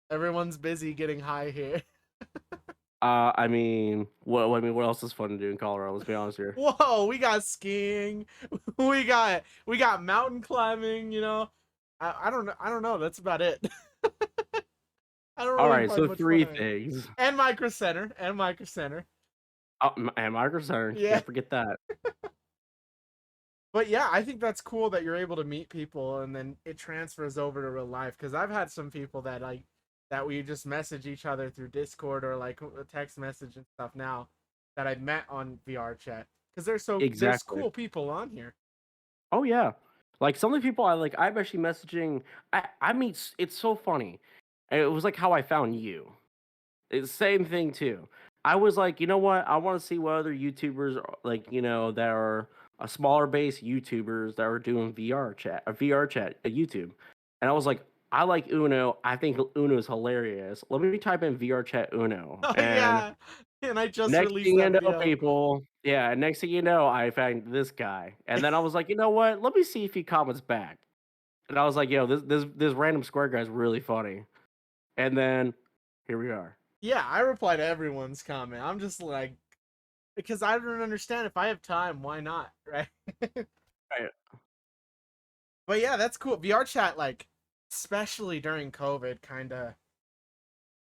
A: Everyone's busy getting high here.
B: What else is fun to do in Colorado? Let's be honest here.
A: Whoa, we got skiing. We got mountain climbing, you know. I don't know. That's about it. I don't
B: All
A: really
B: right,
A: find
B: so
A: much fun
B: three
A: on it.
B: things.
A: And Micro Center. And Micro Center.
B: And my concern,
A: Yeah.
B: can't forget that.
A: But yeah, I think that's cool that you're able to meet people and then it transfers over to real life. Because I've had some people that that we just message each other through Discord or like a text message and stuff now that I've met on VR chat. Because there's
B: Exactly.
A: cool people on here.
B: Oh yeah. Like some of the people I'm actually messaging. I meet. It's so funny. And it was like how I found you. It's the same thing too. I was like, you know what? I want to see what other YouTubers like, that are a smaller base YouTubers that are doing VR chat at YouTube. And I was like, I like Uno. I think Uno is hilarious. Let me type in VR chat Uno.
A: Oh
B: And
A: yeah. And I just
B: next
A: released
B: thing you
A: that
B: know,
A: video.
B: people, yeah, next thing you know, I found this guy. And then I was like, you know what? Let me see if he comments back. And I was like, yo, this random square guy's really funny. And then here we are.
A: Yeah, I reply to everyone's comment. I'm just like, because I don't understand if I have time, why not, right?
B: Right.
A: But yeah, that's cool. VR chat, like, especially during COVID, kind of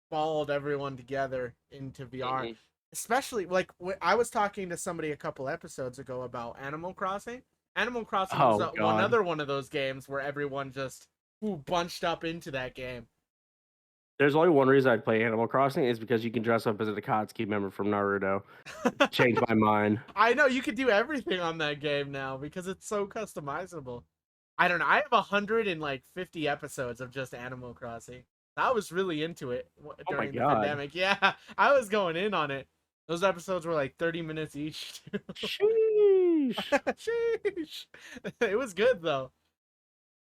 A: balled everyone together into VR.
B: Mhm.
A: Especially like I was talking to somebody a couple episodes ago about Animal Crossing. Animal Crossing was
B: Oh God.
A: another one of those games where everyone just bunched up into that game.
B: There's only one reason I'd play Animal Crossing is because you can dress up as a Akatsuki member from Naruto. Change my mind.
A: I know you could do everything on that game now because it's so customizable. I don't know. I have 150 episodes of just Animal Crossing. I was really into it
B: Oh my
A: during the
B: God.
A: pandemic. Yeah, I was going in on it. Those episodes were like 30 minutes each.
B: Sheesh.
A: Sheesh. It was good though.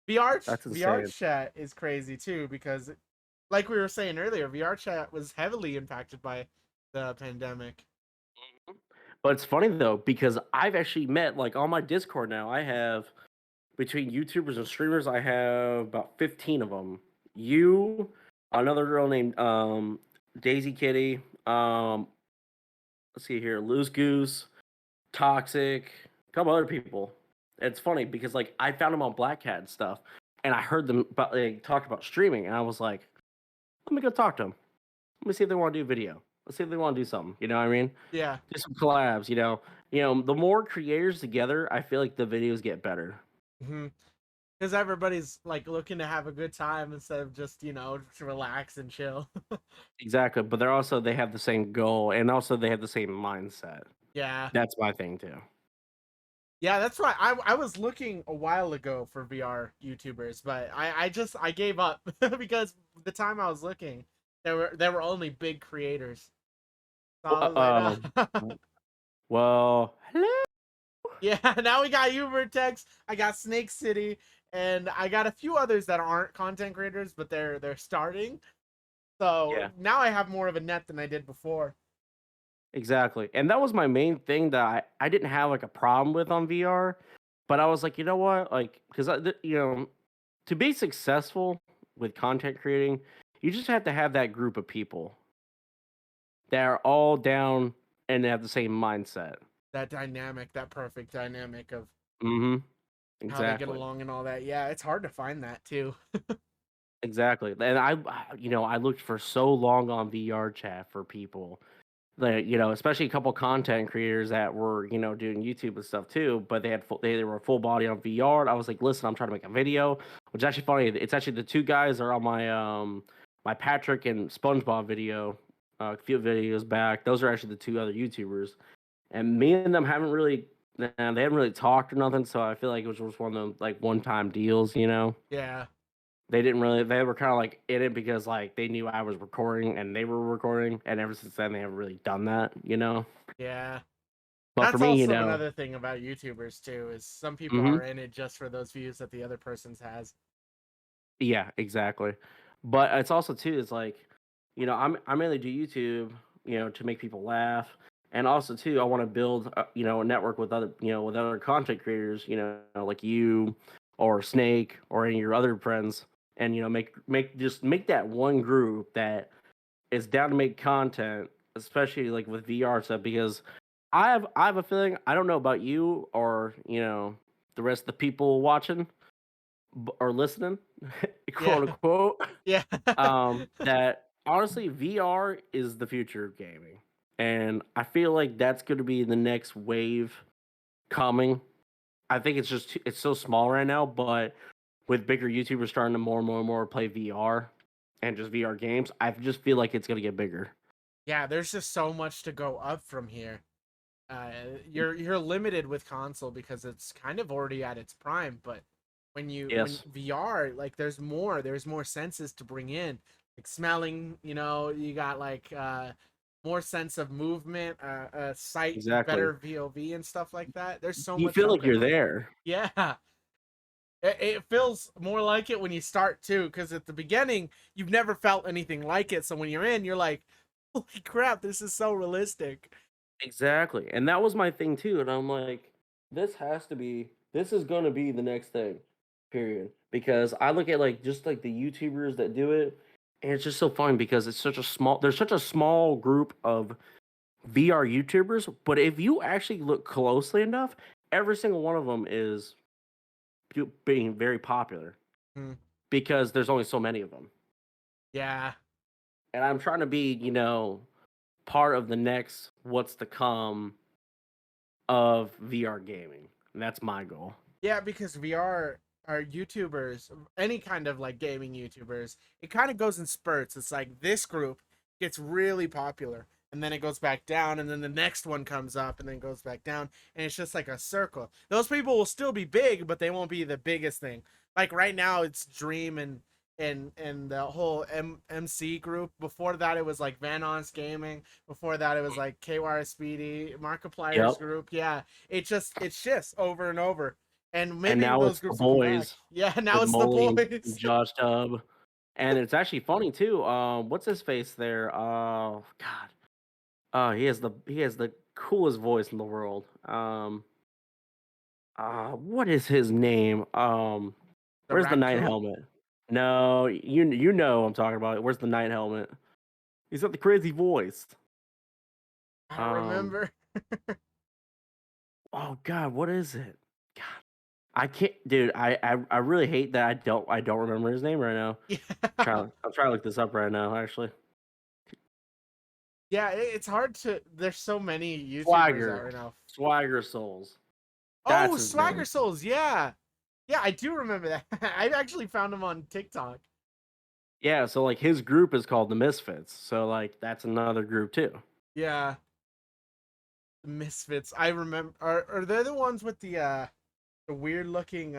A: VR
B: That's
A: VR
B: insane.
A: chat is crazy too because, like we were saying earlier, VR chat was heavily impacted by the pandemic.
B: But it's funny though, because I've actually met like on my Discord now, I have between YouTubers and streamers, I have about 15 of them. You, another girl named Daisy Kitty, let's see here, Loose Goose, Toxic, a couple other people. It's funny because like I found them on Black Cat and stuff, and I heard them talk about streaming, and I was like, let me go talk to them. Let me see if they want to do video. Let's see if they want to do something. You know what I mean?
A: Yeah.
B: Do some collabs. The more creators together, I feel like the videos get better.
A: Because everybody's like looking to have a good time instead of just to relax and chill.
B: Exactly, but they have the same goal, and also they have the same mindset.
A: Yeah.
B: That's my thing too.
A: Yeah, that's right. I was looking a while ago for VR YouTubers, but I gave up because the time I was looking, there were only big creators. So I
B: Well,
A: was like,
B: well, hello.
A: yeah. Now we got you, Vertexxx. I got Snake City, and I got a few others that aren't content creators, but they're starting. So
B: Yeah,
A: now I have more of a net than I did before.
B: exactly. And that was my main thing that I didn't have like a problem with on VR, but I was like, you know what, like, because to be successful with content creating, you just have to have that group of people that are all down and they have the same mindset.
A: That perfect dynamic of
B: Mm-hmm.
A: how they get
B: Exactly.
A: along and all that. Yeah, it's hard to find that too.
B: Exactly. And I looked for so long on VR chat for people that, especially a couple content creators that were, doing YouTube and stuff too, but they were full body on VR. And I was like, listen, I'm trying to make a video, which is actually funny. It's actually the two guys that are on my Patrick and SpongeBob video a few videos back. Those are actually the two other YouTubers. And me and them they haven't really talked or nothing, so I feel like it was just one of them like one-time deals.
A: Yeah.
B: They didn't really. They were kind of like in it because like they knew I was recording and they were recording, and ever since then they haven't really done that, you know.
A: Yeah.
B: But for
A: That's
B: me, you
A: also
B: know,
A: another thing about YouTubers too, is some people
B: hmm
A: are in it just for those views that the other person's has.
B: yeah, exactly. But it's also too, it's like, I mainly do YouTube, to make people laugh, and also too, I want to build, a network with other content creators, like you, or Snake, or any of your other friends, and make that one group that is down to make content, especially like with VR stuff, because I have a feeling, I don't know about you or the rest of the people watching or listening, quote
A: Yeah.
B: unquote,
A: Yeah.
B: that honestly VR is the future of gaming, and I feel like that's going to be the next wave coming. I think it's so small right now, but with bigger YouTubers starting to more and more play VR and just VR games, I just feel like it's going to get bigger.
A: Yeah, there's just so much to go up from here. Uh, you're limited with console because it's kind of already at its prime, but when
B: Yes,
A: VR, like there's more senses to bring in, like smelling, you got like more sense of movement, sight,
B: exactly.
A: better VOV and stuff like that. There's so
B: You
A: much
B: feel like you're
A: upgrades.
B: there.
A: Yeah. It feels more like it when you start too, because at the beginning you've never felt anything like it. So when you're in, you're like, "Holy crap, this is so realistic."
B: Exactly. And that was my thing too. And I'm like, this is going to be the next thing, period. Because I look at like just like the YouTubers that do it, and it's just so fun because there's such a small group of VR YouTubers. But if you actually look closely enough, every single one of them is being very popular
A: Hmm.
B: because there's only so many of them.
A: Yeah,
B: And I'm trying to be, part of the next what's to come of VR gaming. And that's my goal.
A: yeah, because VR are YouTubers, any kind of like gaming YouTubers. It kind of goes in spurts. It's like this group gets really popular, and then it goes back down, and then the next one comes up, and then goes back down, and it's just like a circle. Those people will still be big, but they won't be the biggest thing. Like right now, it's Dream and the whole MC group. Before that, it was like Vanon's Gaming. Before that, it was like KY Speedy, Markiplier's
B: Yep.
A: group. Yeah, it shifts over and over, and
B: And
A: maybe
B: now
A: those
B: it's the
A: groups will come back.
B: boys
A: Yeah, now
B: with
A: it's the
B: Molly and
A: boys.
B: Josh Tubb. And it's actually funny too. What's his face there? God. He has the coolest voice in the world. What is his name?
A: The
B: Where's the night
A: raccoon.
B: helmet? No, you know what I'm talking about. Where's the night helmet? He's got the crazy voice.
A: I don't
B: Um,
A: remember.
B: oh God, what is it? God, I can't, dude. I really hate that I don't remember his name right now.
A: Yeah,
B: I'm trying to look this up right now. Actually,
A: yeah. It's hard to. There's so many YouTubers out
B: Swagger,
A: right now.
B: Swagger Souls. That's
A: Oh,
B: his
A: Swagger
B: name.
A: Souls. Yeah, yeah. I do remember that. I actually found him on TikTok.
B: Yeah, so like his group is called the Misfits. So like that's another group too.
A: Yeah, Misfits. I remember. Are they the ones with the weird looking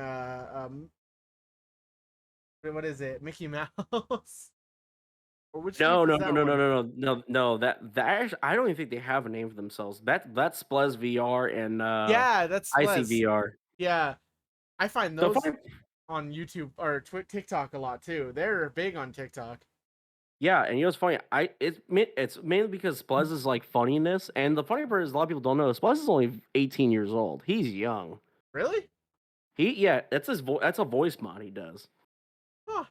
A: what is it? Mickey Mouse? Or which group
B: No,
A: is
B: no, no,
A: that
B: no, no,
A: one?
B: no, no, no, no. I don't even think they have a name for themselves. That's Splez VR and
A: Yeah, that's Les.
B: ICVR.
A: Yeah, I find
B: The
A: those
B: funny,
A: on YouTube or TikTok a lot too. They're big on TikTok.
B: yeah, and what's funny? It's mainly because Splez is like funniness, and the funny part is a lot of people don't know Splez is only 18 years old. He's young.
A: Really?
B: Yeah, that's his That's a voice mod he does.
A: Huh.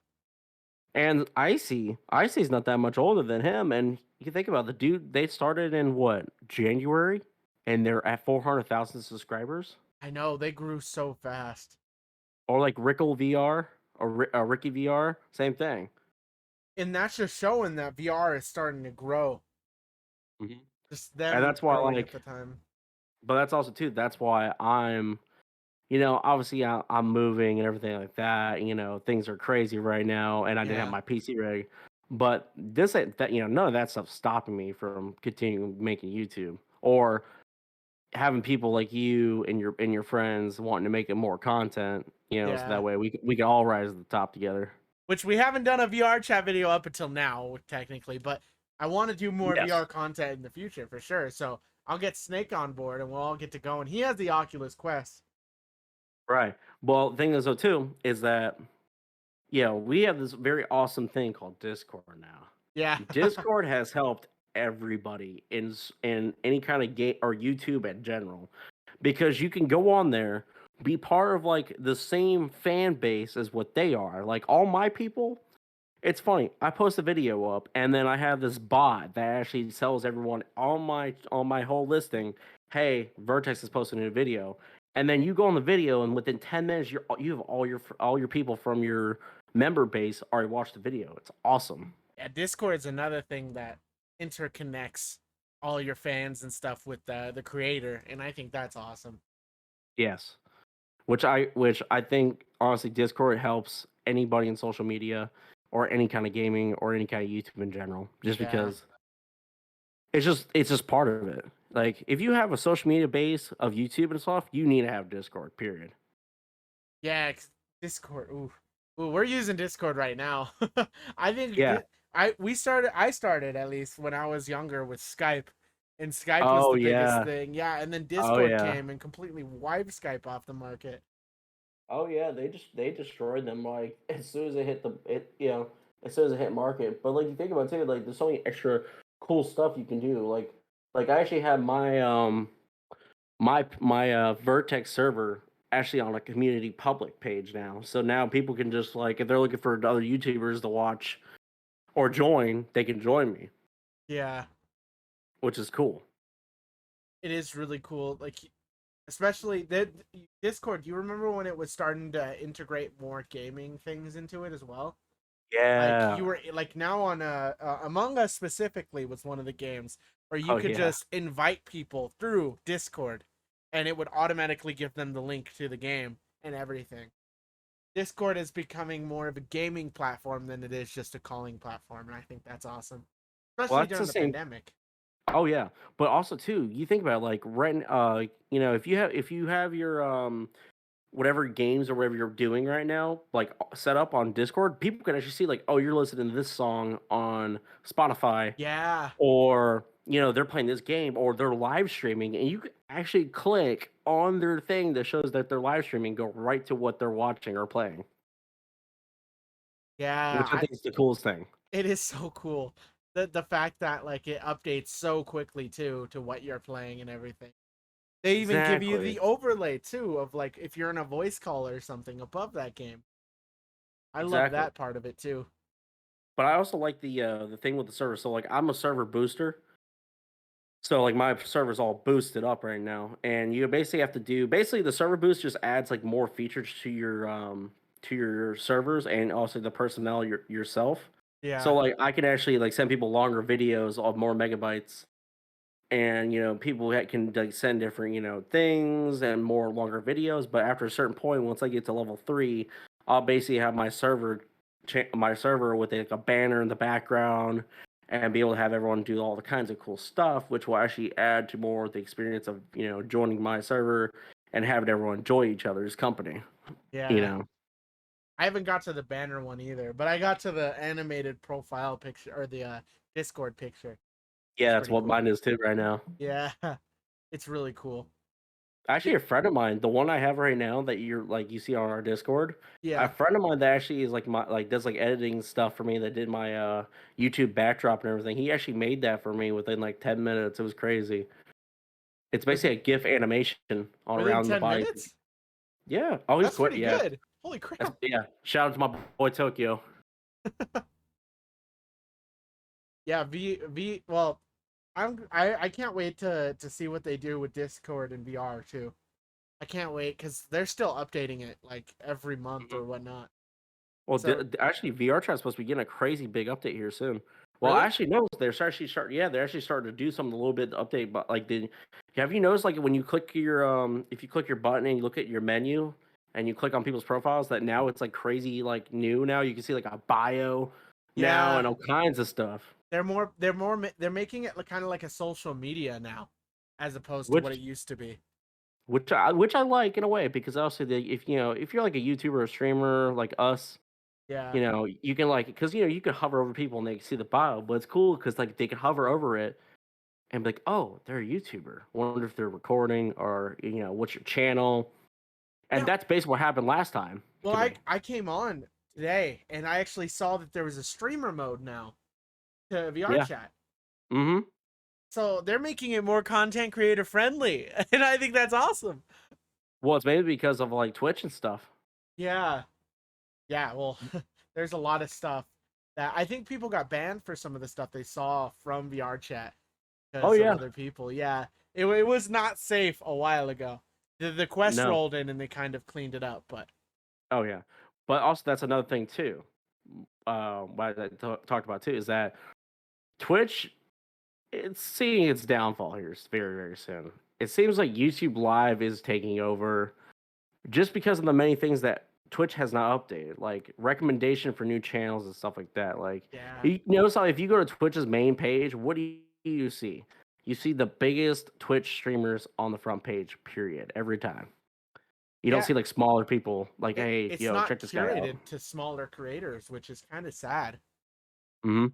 B: And Icy's not that much older than him. And you can think about the dude. They started in what, January, and they're at 400,000 subscribers.
A: I know they grew so fast,
B: Or like Rickle VR or Ricky VR, same thing.
A: and that's just showing that VR is starting to grow.
B: hmm
A: Just
B: And
A: them
B: that's why,
A: growing at
B: like,
A: the time.
B: but that's also too. That's why obviously I'm moving and everything like that. Things are crazy right now, and I didn't have
A: Yeah.
B: my PC ready. But this ain't that none of that stuff's stopping me from continuing making YouTube or having people like you and your friends wanting to make it more content. So
A: Yeah.
B: that way we can all rise to the top together.
A: which we haven't done a VR chat video up until now, technically, but I want to do more
B: Yes.
A: VR content in the future for sure. So I'll get Snake on board and we'll all get to go. And he has the Oculus Quest.
B: Right. Well, the thing is though too is that we have this very awesome thing called Discord now.
A: Yeah.
B: Discord has helped everybody in any kind of game or YouTube in general, because you can go on there, be part of like the same fan base as what they are. Like all my people, it's funny. I post a video up, and then I have this bot that actually tells everyone on my whole listing, "Hey, Vertexxx is posting a new video." And then you go on the video, and within 10 minutes, you have all your people from your member base already watched the video. It's awesome.
A: Yeah, Discord's another thing that interconnects all your fans and stuff with the creator, and I think that's awesome.
B: Yes, which I think honestly, Discord helps anybody in social media or any kind of gaming or any kind of YouTube in general, just
A: Yeah.
B: because it's just part of it. Like if you have a social media base of YouTube and stuff, you need to have Discord. Period.
A: Yeah, Discord. Ooh, we're using Discord right now. I think
B: Yeah.
A: I started at least when I was younger with Skype, and Skype was
B: Oh
A: the biggest
B: yeah.
A: thing. Yeah, and then
B: Oh
A: Discord
B: yeah.
A: came and completely wiped Skype off the market.
B: Oh yeah. They destroyed them like as soon as it hit as soon as it hit market. But like you think about it too, like there's so many extra cool stuff you can do. Like I actually had my Vertexxx server actually on a community public page now. So now people can just like if they're looking for other YouTubers to watch or join, they can join me,
A: Yeah,
B: which is cool.
A: it is really cool. Like, especially the Discord. Do you remember when it was starting to integrate more gaming things into it as well? Like
B: Yeah.
A: you were like now on Among Us specifically was one of the games where you
B: Oh
A: could
B: yeah.
A: just invite people through Discord and it would automatically give them the link to the game and everything. Discord is becoming more of a gaming platform than it is just a calling platform, and I think that's awesome.
B: Well,
A: Especially
B: that's the
A: during the
B: same.
A: pandemic.
B: Oh yeah, but also too, you think about it, like if you have your whatever games or whatever you're doing right now, like set up on Discord, people can actually see like, oh, you're listening to this song on Spotify,
A: Yeah.
B: or they're playing this game, or they're live streaming, and you can actually click on their thing that shows that they're live streaming, go right to what they're watching or playing,
A: Yeah,
B: which I think is the coolest thing.
A: it is so cool. The fact that like it updates so quickly too to what you're playing and everything. They even give you
B: Exactly.
A: the overlay too of like if you're in a voice call or something above that game. I love
B: Exactly.
A: that part of it too.
B: But I also like the thing with the server. So like I'm a server booster. So like my server's all boosted up right now, and you basically have to do the server boost just adds like more features to your servers and also the personnel yourself. So
A: Yeah.
B: like I can actually like send people longer videos of more megabytes, and people can like send different things and more longer videos. But after a certain point, once I get to level 3, I'll basically have my server with like a banner in the background and be able to have everyone do all the kinds of cool stuff, which will actually add to more of the experience of joining my server and having everyone enjoy each other's company. You
A: Yeah.
B: know,
A: I haven't got to the banner one either, but I got to the animated profile picture or the Discord picture.
B: yeah,
A: It's
B: that's
A: pretty
B: what
A: cool.
B: mine is too right now.
A: Yeah. It's really cool.
B: Actually, a friend of mine, the one I have right now that you see on our Discord, a
A: Yeah.
B: friend of mine that actually is like my does like editing stuff for me that did my YouTube backdrop and everything. He actually made that for me within like 10 minutes. It was crazy. It's
A: With
B: basically a GIF animation all
A: within
B: around the
A: 10
B: body.
A: minutes?
B: Yeah. Oh, he's
A: That's
B: quick.
A: pretty
B: Yeah.
A: good. Holy crap.
B: Yeah. Shout out to my boy Tokyo.
A: Yeah, well, I can't wait to see what they do with Discord and VR too. I can't wait cuz they're still updating it like every month
B: Mhm.
A: or whatnot.
B: Well,
A: So,
B: actually, VR chat's supposed to be getting a crazy big update here soon. Well,
A: really?
B: actually, no, they're actually starting to do something a little bit to update, but like, have you noticed like when you click if you click your button and you look at your menu and you click on people's profiles, that now it's like crazy, like new now. You can see like a bio now
A: Yeah.
B: and all kinds of stuff,
A: They're making it kind of like a social media now as opposed to what it
B: which
A: used to be.
B: which I like in a way because also if if you're like a YouTuber or streamer like us,
A: Yeah.
B: You know, you can like because you can hover over people and they can see the bio, but it's cool because like they can hover over it and be like, oh, they're a YouTuber. Wonder if they're recording or what's your channel? And
A: Yeah.
B: that's basically what happened last time
A: Well,
B: to
A: I
B: me.
A: I came on today and I actually saw that there was a streamer mode now to VR
B: Yeah.
A: chat.
B: Mm-hmm.
A: So they're making it more content creator friendly, and I think that's awesome.
B: Well, it's maybe because of like Twitch and stuff.
A: Yeah. Yeah, well, there's a lot of stuff that I think people got banned for some of the stuff they saw from VR chat
B: Oh
A: because of
B: yeah.
A: other people. Yeah, it was not safe a while ago. The Quest
B: No.
A: rolled in and they kind of cleaned it up, but
B: Oh yeah. But also that's another thing too. What I talked about too is that Twitch it's seeing its downfall here very, very soon. It seems like YouTube Live is taking over just because of the many things that Twitch has not updated, like recommendation for new channels and stuff like that. Like,
A: yeah,
B: you notice how if you go to Twitch's main page, what do you see? You see the biggest Twitch streamers on the front page, period, every time. You don't
A: yeah.
B: see like smaller people, like, hey,
A: It's not
B: check this guy out.
A: curated to smaller creators, which is kind of sad.
B: hmm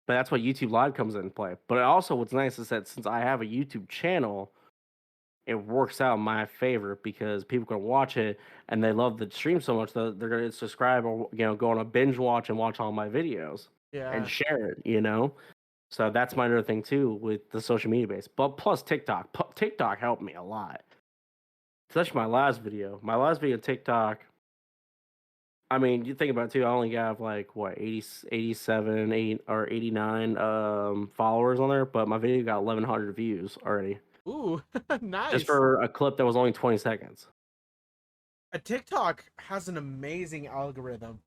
B: But that's what YouTube Live comes into play. But also, what's nice is that since I have a YouTube channel, it works out in my favor because people can watch it and they love the stream so much that they're gonna subscribe or go on a binge watch and watch all my videos and
A: Yeah,
B: share it. So that's my other thing too with the social media base. But plus TikTok, TikTok helped me a lot. Especially my last video. My last video TikTok. I mean, you think about it too. I only have like what 80, 87, 8 or 89 followers on there, but my video got 1,100 views already
A: ooh,
B: just
A: nice.
B: for a clip that was only 20 seconds.
A: A TikTok has an amazing algorithm.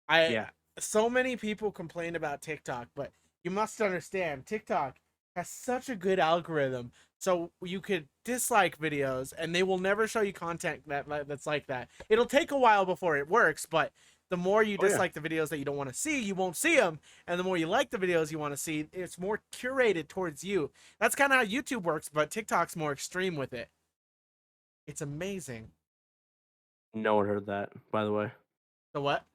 A: I
B: Yeah.
A: So many people complain about TikTok, but you must understand TikTok has such a good algorithm. So you could dislike videos and they will never show you content that's like that. It'll take a while before it works, but the more you
B: Oh yeah.
A: dislike the videos that you don't want to see, you won't see them, and the more you like the videos you want to see, it's more curated towards you. That's kind of how YouTube works, but TikTok's more extreme with it. It's amazing.
B: No one heard that, by the way.
A: The what?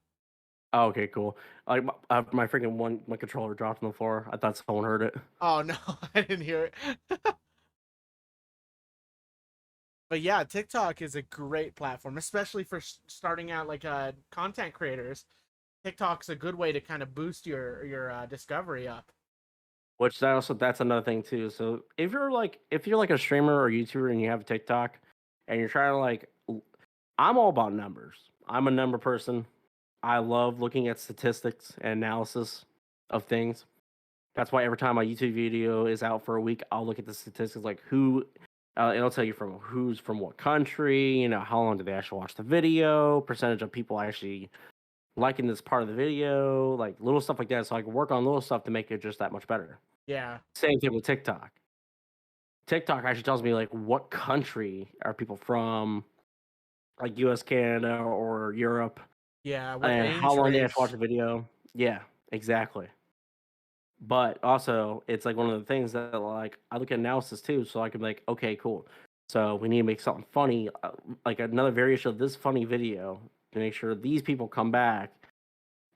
B: Oh, okay, cool. Like my freaking my controller dropped on the floor. I thought someone heard it.
A: Oh no, I didn't hear it. But yeah, TikTok is a great platform, especially for starting out like content creators. TikTok's a good way to kind of boost your discovery up.
B: Which that's another thing too. So if you're like a streamer or YouTuber and you have a TikTok and you're trying to I'm all about numbers. I'm a number person. I love looking at statistics and analysis of things. That's why every time my YouTube video is out for a week, I'll look at the statistics like it'll tell you from who's from what country, how long did they actually watch the video, percentage of people actually liking this part of the video, like little stuff like that. So I can work on little stuff to make it just that much better.
A: Yeah,
B: Same thing with TikTok. TikTok actually tells me like what country are people from, like US, Canada, or Europe,
A: yeah. What
B: and how
A: age
B: long they have to watch
A: range?
B: the video. Yeah, exactly. But also, it's like one of the things that like I look at analysis too, so I can be like, okay, cool. So we need to make something funny, like another variation of this funny video to make sure these people come back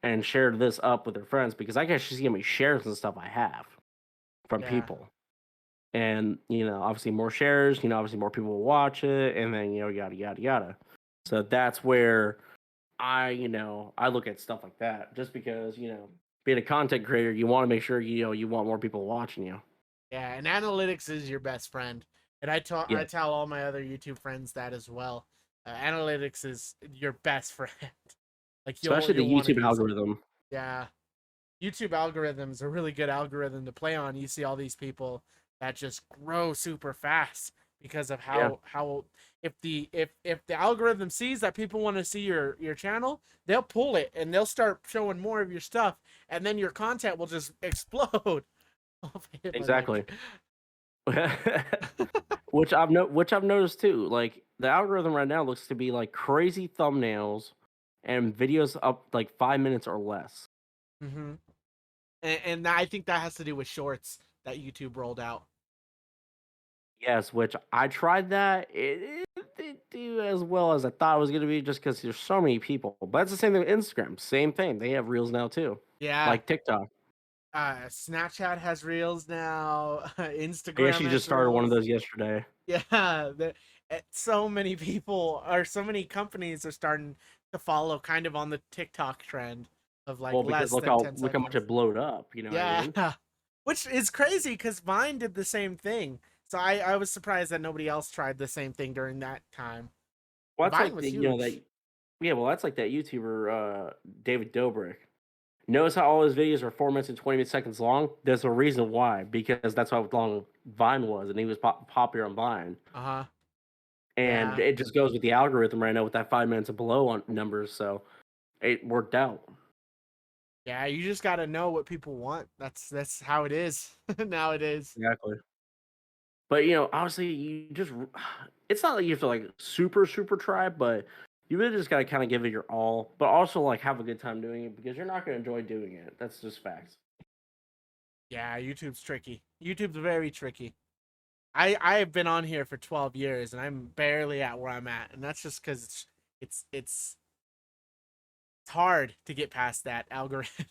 B: and share this up with their friends because I can actually see how many shares and stuff I have from
A: Yeah,
B: people. And obviously more shares, obviously more people will watch it, and then yada yada yada. So that's where I look at stuff like that just because being a content creator, you want to make sure you want more people watching you.
A: yeah. And analytics is your best friend, and I
B: Yeah,
A: tell all my other YouTube friends that as well. Analytics is your best friend. Like
B: especially the
A: you'll want to
B: YouTube
A: use it.
B: algorithm.
A: Yeah. YouTube algorithm's a really good algorithm to play on. You see all these people that just grow super fast because of
B: Yeah,
A: how if the algorithm sees that people want to see your channel, they'll pull it and they'll start showing more of your stuff, and then your content will just explode. Oh, I hit my
B: exactly.
A: mic.
B: which I've noticed too. Like the algorithm right now looks to be like crazy thumbnails and videos up like 5 minutes or less.
A: Mm-hmm. And I think that has to do with shorts that YouTube rolled out.
B: Yes, which I tried that. didn't do as well as I thought it was gonna be just because there's so many people. But it's the same thing with Instagram. Same thing. They have reels now too,
A: Yeah.
B: like TikTok.
A: Snapchat has Reels now.
B: I
A: Instagram
B: actually just
A: has
B: started one of
A: Reels.
B: those yesterday.
A: Yeah, so many people or so many companies are starting to follow kind of on the TikTok trend of like
B: Well, because
A: less than 10
B: look how much
A: seconds.
B: it blowed up. You know what I
A: Yeah,
B: mean?
A: which is crazy because Vine did the same thing. So I was surprised that nobody else tried the same thing during that time.
B: Well, that's
A: Vine
B: like
A: was
B: the you know that
A: huge.
B: yeah. Well, that's like that YouTuber David Dobrik. Notice how all his videos are 4 minutes and 20 seconds long. There's a reason why, because that's how long Vine was, and he was popular on Vine.
A: Uh-huh.
B: And
A: Yeah.
B: it just goes with the algorithm right now with that 5 minutes and below on numbers. So it worked out.
A: Yeah, you just got to know what people want. That's how it is nowadays.
B: Exactly. But honestly, you just it's not like you have to like super try, but you really just gotta kind of give it your all, but also like have a good time doing it because you're not gonna enjoy doing it. That's just facts.
A: Yeah, YouTube's tricky. YouTube's very tricky. I've been on here for 12 years and I'm barely at where I'm at, and that's just because it's hard to get past that algorithm.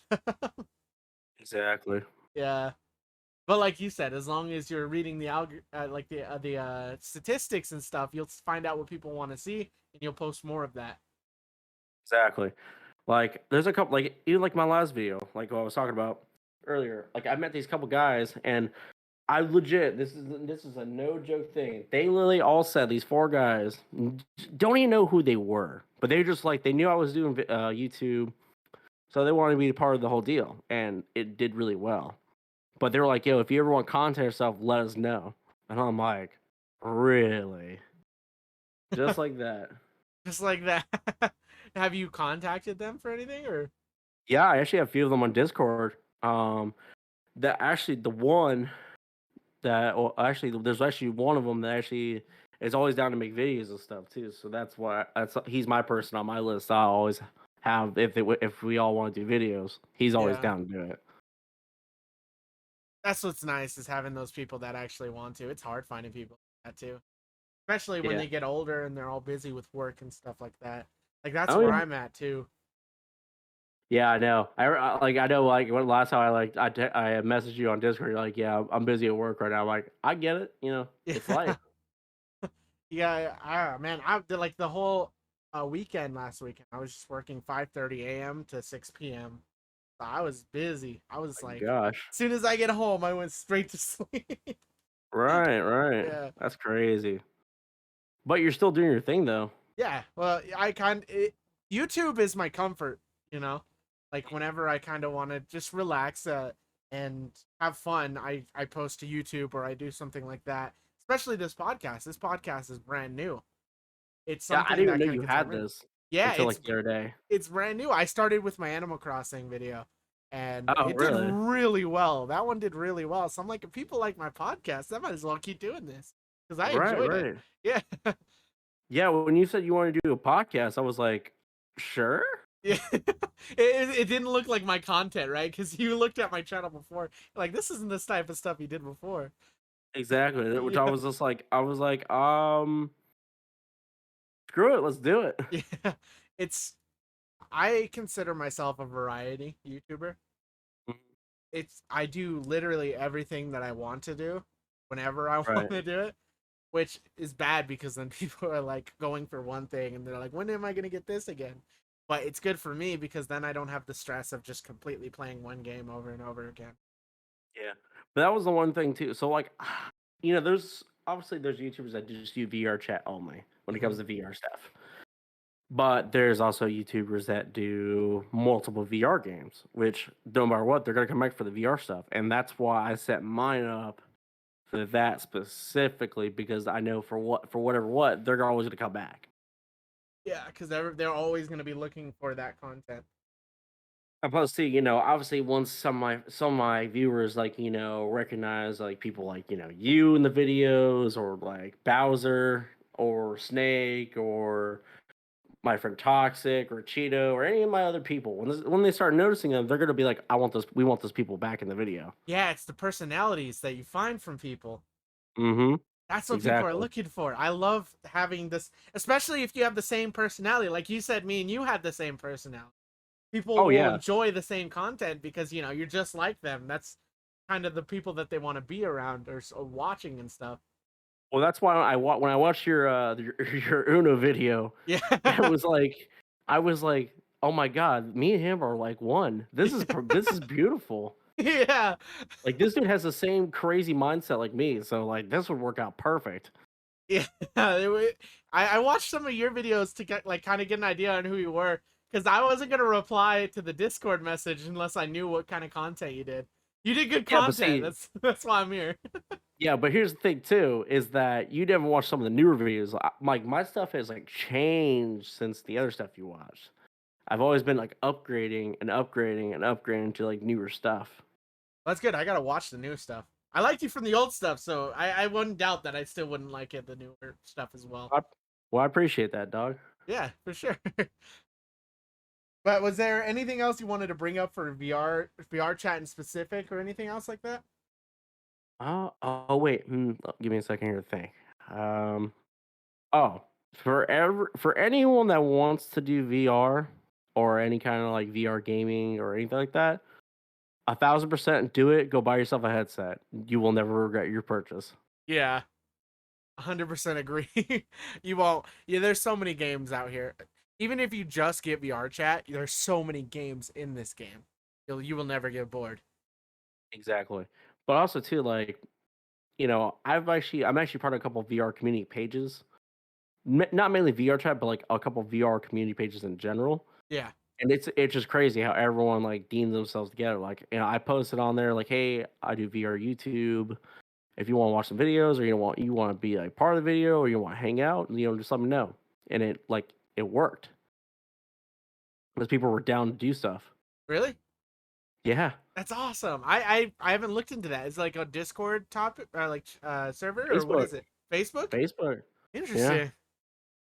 B: Exactly.
A: Yeah, but like you said, as long as you're reading the like the statistics and stuff, you'll find out what people want to see, and you'll post more of that.
B: Exactly. Like there's a couple like even like my last video, like what I was talking about earlier. Like I met these couple guys and I legit this is a no joke thing. They literally all said these four guys don't even know who they were, but they just like they knew I was doing YouTube, so they wanted to be a part of the whole deal, and it did really well. But they were like, "Yo, if you ever want content or stuff, let us know." And I'm like, "Really?" Just like that.
A: Just like that. Have you contacted them for anything or?
B: Yeah, I actually have a few of them on Discord. That actually the one that, well, actually, there's actually one of them that actually is always down to make videos and stuff too. So that's why he's my person on my list. I always have if we all want to do videos, he's always
A: Yeah,
B: down to do it.
A: that's what's nice is having those people that actually want to. It's hard finding people like that too, especially when
B: Yeah.
A: they get older and they're all busy with work and stuff like that. Like that's
B: Oh
A: where
B: yeah.
A: I'm at too.
B: Yeah, I know. Like I know like when last time I messaged you on Discord, you're like, yeah, I'm busy at work right now. I'm like, I get it. It's life.
A: Yeah, yeah. Man, I did like the whole weekend last weekend. I was just working 5:30 a.m. to 6 p.m. So I was busy. I was
B: My
A: like,
B: gosh.
A: as soon as I get home, I went straight to sleep.
B: Right, right.
A: Yeah.
B: That's crazy. But you're still doing your thing though.
A: Yeah, well, YouTube is my comfort, you know. Like whenever I kind of want to just relax and have fun, I post to YouTube or I do something like that. Especially this podcast. This podcast is brand new. It's
B: Yeah, I
A: something
B: didn't even
A: that
B: know
A: kind of
B: you
A: gets my
B: had
A: brain.
B: this
A: Yeah,
B: until like the other day.
A: it's brand new. I started with my Animal Crossing video, and
B: Oh,
A: it did
B: really?
A: really well. That one did really well. So I'm like, if people like my podcast, I might as well keep doing this because I
B: Right,
A: enjoyed it.
B: right.
A: Yeah.
B: Yeah, when you said you wanted to do a podcast, I was like, sure.
A: Yeah, it didn't look like my content, right? Because you looked at my channel before, like this isn't this type of stuff you did before.
B: Exactly. Which I
A: Yeah,
B: was just like, screw it, let's do it.
A: yeah. It's I consider myself a variety YouTuber. I do literally everything that I want to do whenever I want
B: Right.
A: to do it, which is bad because then people are like going for one thing and they're like, when am I gonna get this again? But it's good for me because then I don't have the stress of just completely playing one game over and over again.
B: Yeah. But that was the one thing too. So like, there's obviously there's YouTubers that just do VR chat only when it
A: Hmm.
B: comes to VR stuff. But there's also YouTubers that do multiple VR games, which no matter what, they're gonna come back for the VR stuff. And that's why I set mine up for that specifically because I know for whatever what, they're always gonna come back.
A: Yeah, because they're always gonna be looking for that content.
B: Opposed to, obviously once some of my viewers like, recognize like people like, you in the videos or like Bowser or Snake or my friend Toxic or Cheeto or any of my other people, when they start noticing them, they're gonna be like, we want those people back in the video.
A: Yeah, it's the personalities that you find from people.
B: Mm-hmm.
A: That's what people are
B: Exactly.
A: looking for. I love having this, especially if you have the same personality. Like you said, me and you had the same personality. People
B: Oh
A: will
B: yeah.
A: enjoy the same content because you're just like them. That's kind of the people that they want to be around or watching and stuff.
B: Well, that's why when I watched your Uno video,
A: Yeah.
B: it was like I was like, "Oh my god, me and him are like one. This is beautiful."
A: Yeah.
B: Like this dude has the same crazy mindset like me, so like this would work out perfect.
A: Yeah. I watched some of your videos to get like kind of get an idea on who you were because I wasn't gonna reply to the Discord message unless I knew what kind of content you did. You did good
B: Yeah, but
A: content.
B: see,
A: That's why I'm here.
B: yeah, but here's the thing too, is that you never watched some of the newer videos. Like my stuff has like changed since the other stuff you watched. I've always been like upgrading and upgrading and upgrading to like newer stuff.
A: That's good. I gotta watch the new stuff. I liked you from the old stuff, so I wouldn't doubt that I still wouldn't like it the newer stuff as well.
B: I, well, I appreciate that, dog.
A: Yeah, for sure. But was there anything else you wanted to bring up for VR chat in specific or anything else like that?
B: Oh wait, give me a second here to think. Um, oh, for anyone that wants to do VR or any kind of like VR gaming or anything like that, 1,000% do it. Go buy yourself a headset. You will never regret your purchase.
A: Yeah, 100% agree. You won't. Yeah, there's so many games out here. Even if you just get VR chat, there's so many games in this game. You will never get bored.
B: Exactly. But also too, like I'm actually part of a couple of VR community pages. Not mainly VR chat, but like a couple of VR community pages in general.
A: Yeah.
B: And it's just crazy how everyone like deems themselves together. Like, I posted on there like, "Hey, I do VR YouTube. If you want to watch some videos, or you want to be like part of the video, or you want to hang out, just let me know." And it worked because people were down to do stuff.
A: Really?
B: Yeah,
A: That's awesome. I haven't looked into that. Is it like a Discord topic or like server or what
B: Facebook,
A: is it? Facebook?
B: Facebook. Yeah,
A: Interesting.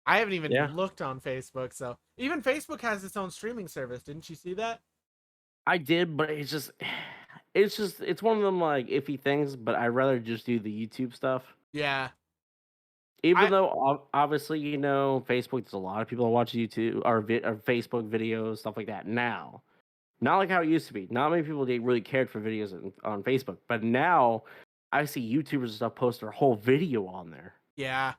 A: I haven't even
B: yeah.
A: looked on Facebook, so even Facebook has its own streaming service. Didn't you see that?
B: I did, but it's one of them like iffy things. But I'd rather just do the YouTube stuff.
A: Yeah.
B: Even
A: I
B: though obviously, Facebook, there's a lot of people that watch YouTube or Facebook videos, stuff like that now. Not like how it used to be. Not many people they really cared for videos on Facebook, but now I see YouTubers and stuff post their whole video on there.
A: yeah,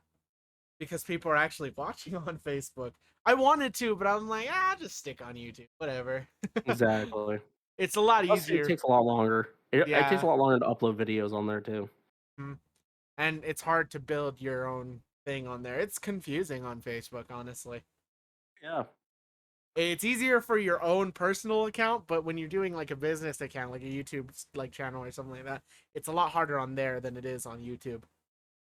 A: because people are actually watching on Facebook. I wanted to, but I'm like, just stick on YouTube. Whatever.
B: Exactly.
A: It's a lot
B: Plus, it
A: easier.
B: takes a lot longer. It takes
A: Yeah.
B: a lot longer to upload videos on there too.
A: Mhm. And it's hard to build your own thing on there. It's confusing on Facebook, honestly.
B: Yeah.
A: It's easier for your own personal account, but when you're doing like a business account, like a YouTube like channel or something like that, it's a lot harder on there than it is on YouTube.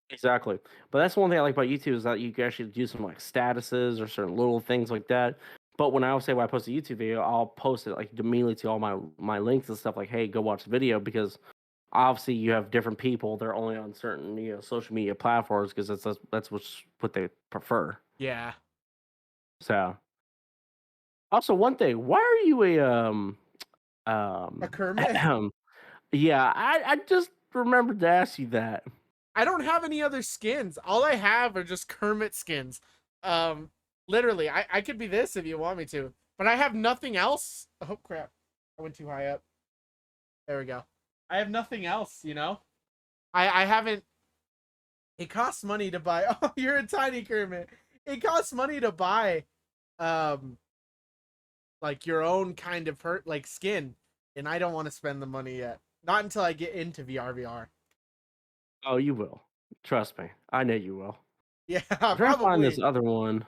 B: Exactly. But that's one thing I like about YouTube is that you can actually do some like statuses or certain little things like that. But when I post a YouTube video, I'll post it like immediately to all my links and stuff like, "Hey, go watch the video," because obviously you have different people. They're only on certain social media platforms because that's what they prefer.
A: Yeah.
B: So also one thing, why are you a
A: A Kermit?
B: yeah, I just remembered to ask you that.
A: I don't have any other skins. All I have are just Kermit skins. Um, Literally, I could be this if you want me to, but I have nothing else. Oh crap! I went too high up. There we go. I have nothing else. I haven't. It costs money to buy. Oh, you're a tiny Kermit. It costs money to buy, um, like your own kind of like skin, and I don't want to spend the money yet. Not until I get into VR.
B: Oh, you will. Trust me. I know you will.
A: Yeah,
B: I'm trying to find this
A: probably.
B: other one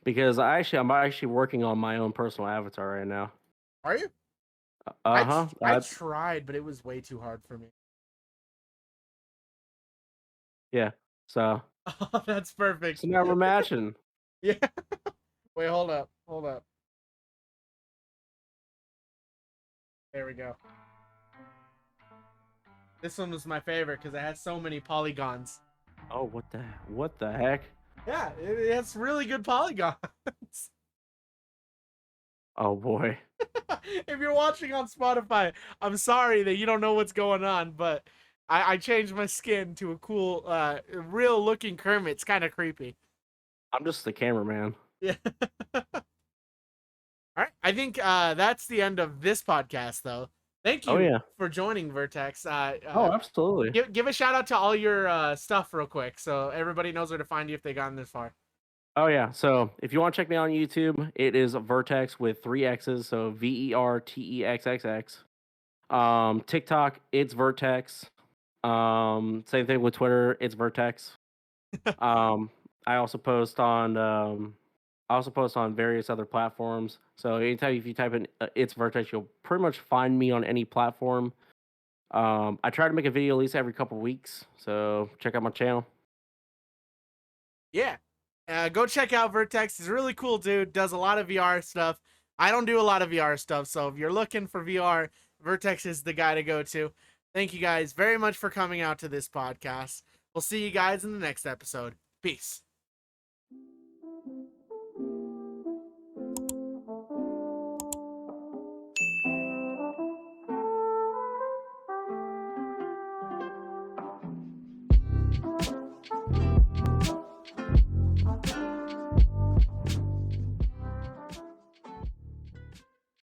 B: because I'm actually working on my own personal avatar right now.
A: Are you?
B: Uh-huh.
A: I tried, but it was way too hard for me.
B: Yeah. So
A: Oh, that's perfect.
B: so now we're matching.
A: Yeah. Wait, hold up. Hold up. There we go. This one was my favorite because it has so many polygons.
B: Oh, what the heck?
A: Yeah, it has really good polygons.
B: Oh boy.
A: If you're watching on Spotify, I'm sorry that you don't know what's going on, but I changed my skin to a cool, real looking Kermit. It's kind of creepy.
B: I'm just the cameraman.
A: Yeah. All right. I think that's the end of this podcast, though. Thank
B: Oh
A: you
B: yeah.
A: for joining, Vertexxx.
B: Oh, absolutely.
A: Give a shout out to all your stuff real quick, so everybody knows where to find you if they gotten this far.
B: Oh yeah. So if you want to check me out on YouTube, it is Vertexxx with 3 X's. So VERTEXXX. TikTok, it's Vertexxx. Same thing with Twitter, it's Vertexxx. I also post on various other platforms. So anytime if you type in it's Vertexxx, you'll pretty much find me on any platform. I try to make a video at least every couple weeks. So check out my channel.
A: Yeah. Go check out Vertexxx. He's a really cool dude. Does a lot of VR stuff. I don't do a lot of VR stuff, so if you're looking for VR, Vertexxx is the guy to go to. Thank you guys very much for coming out to this podcast. We'll see you guys in the next episode. Peace.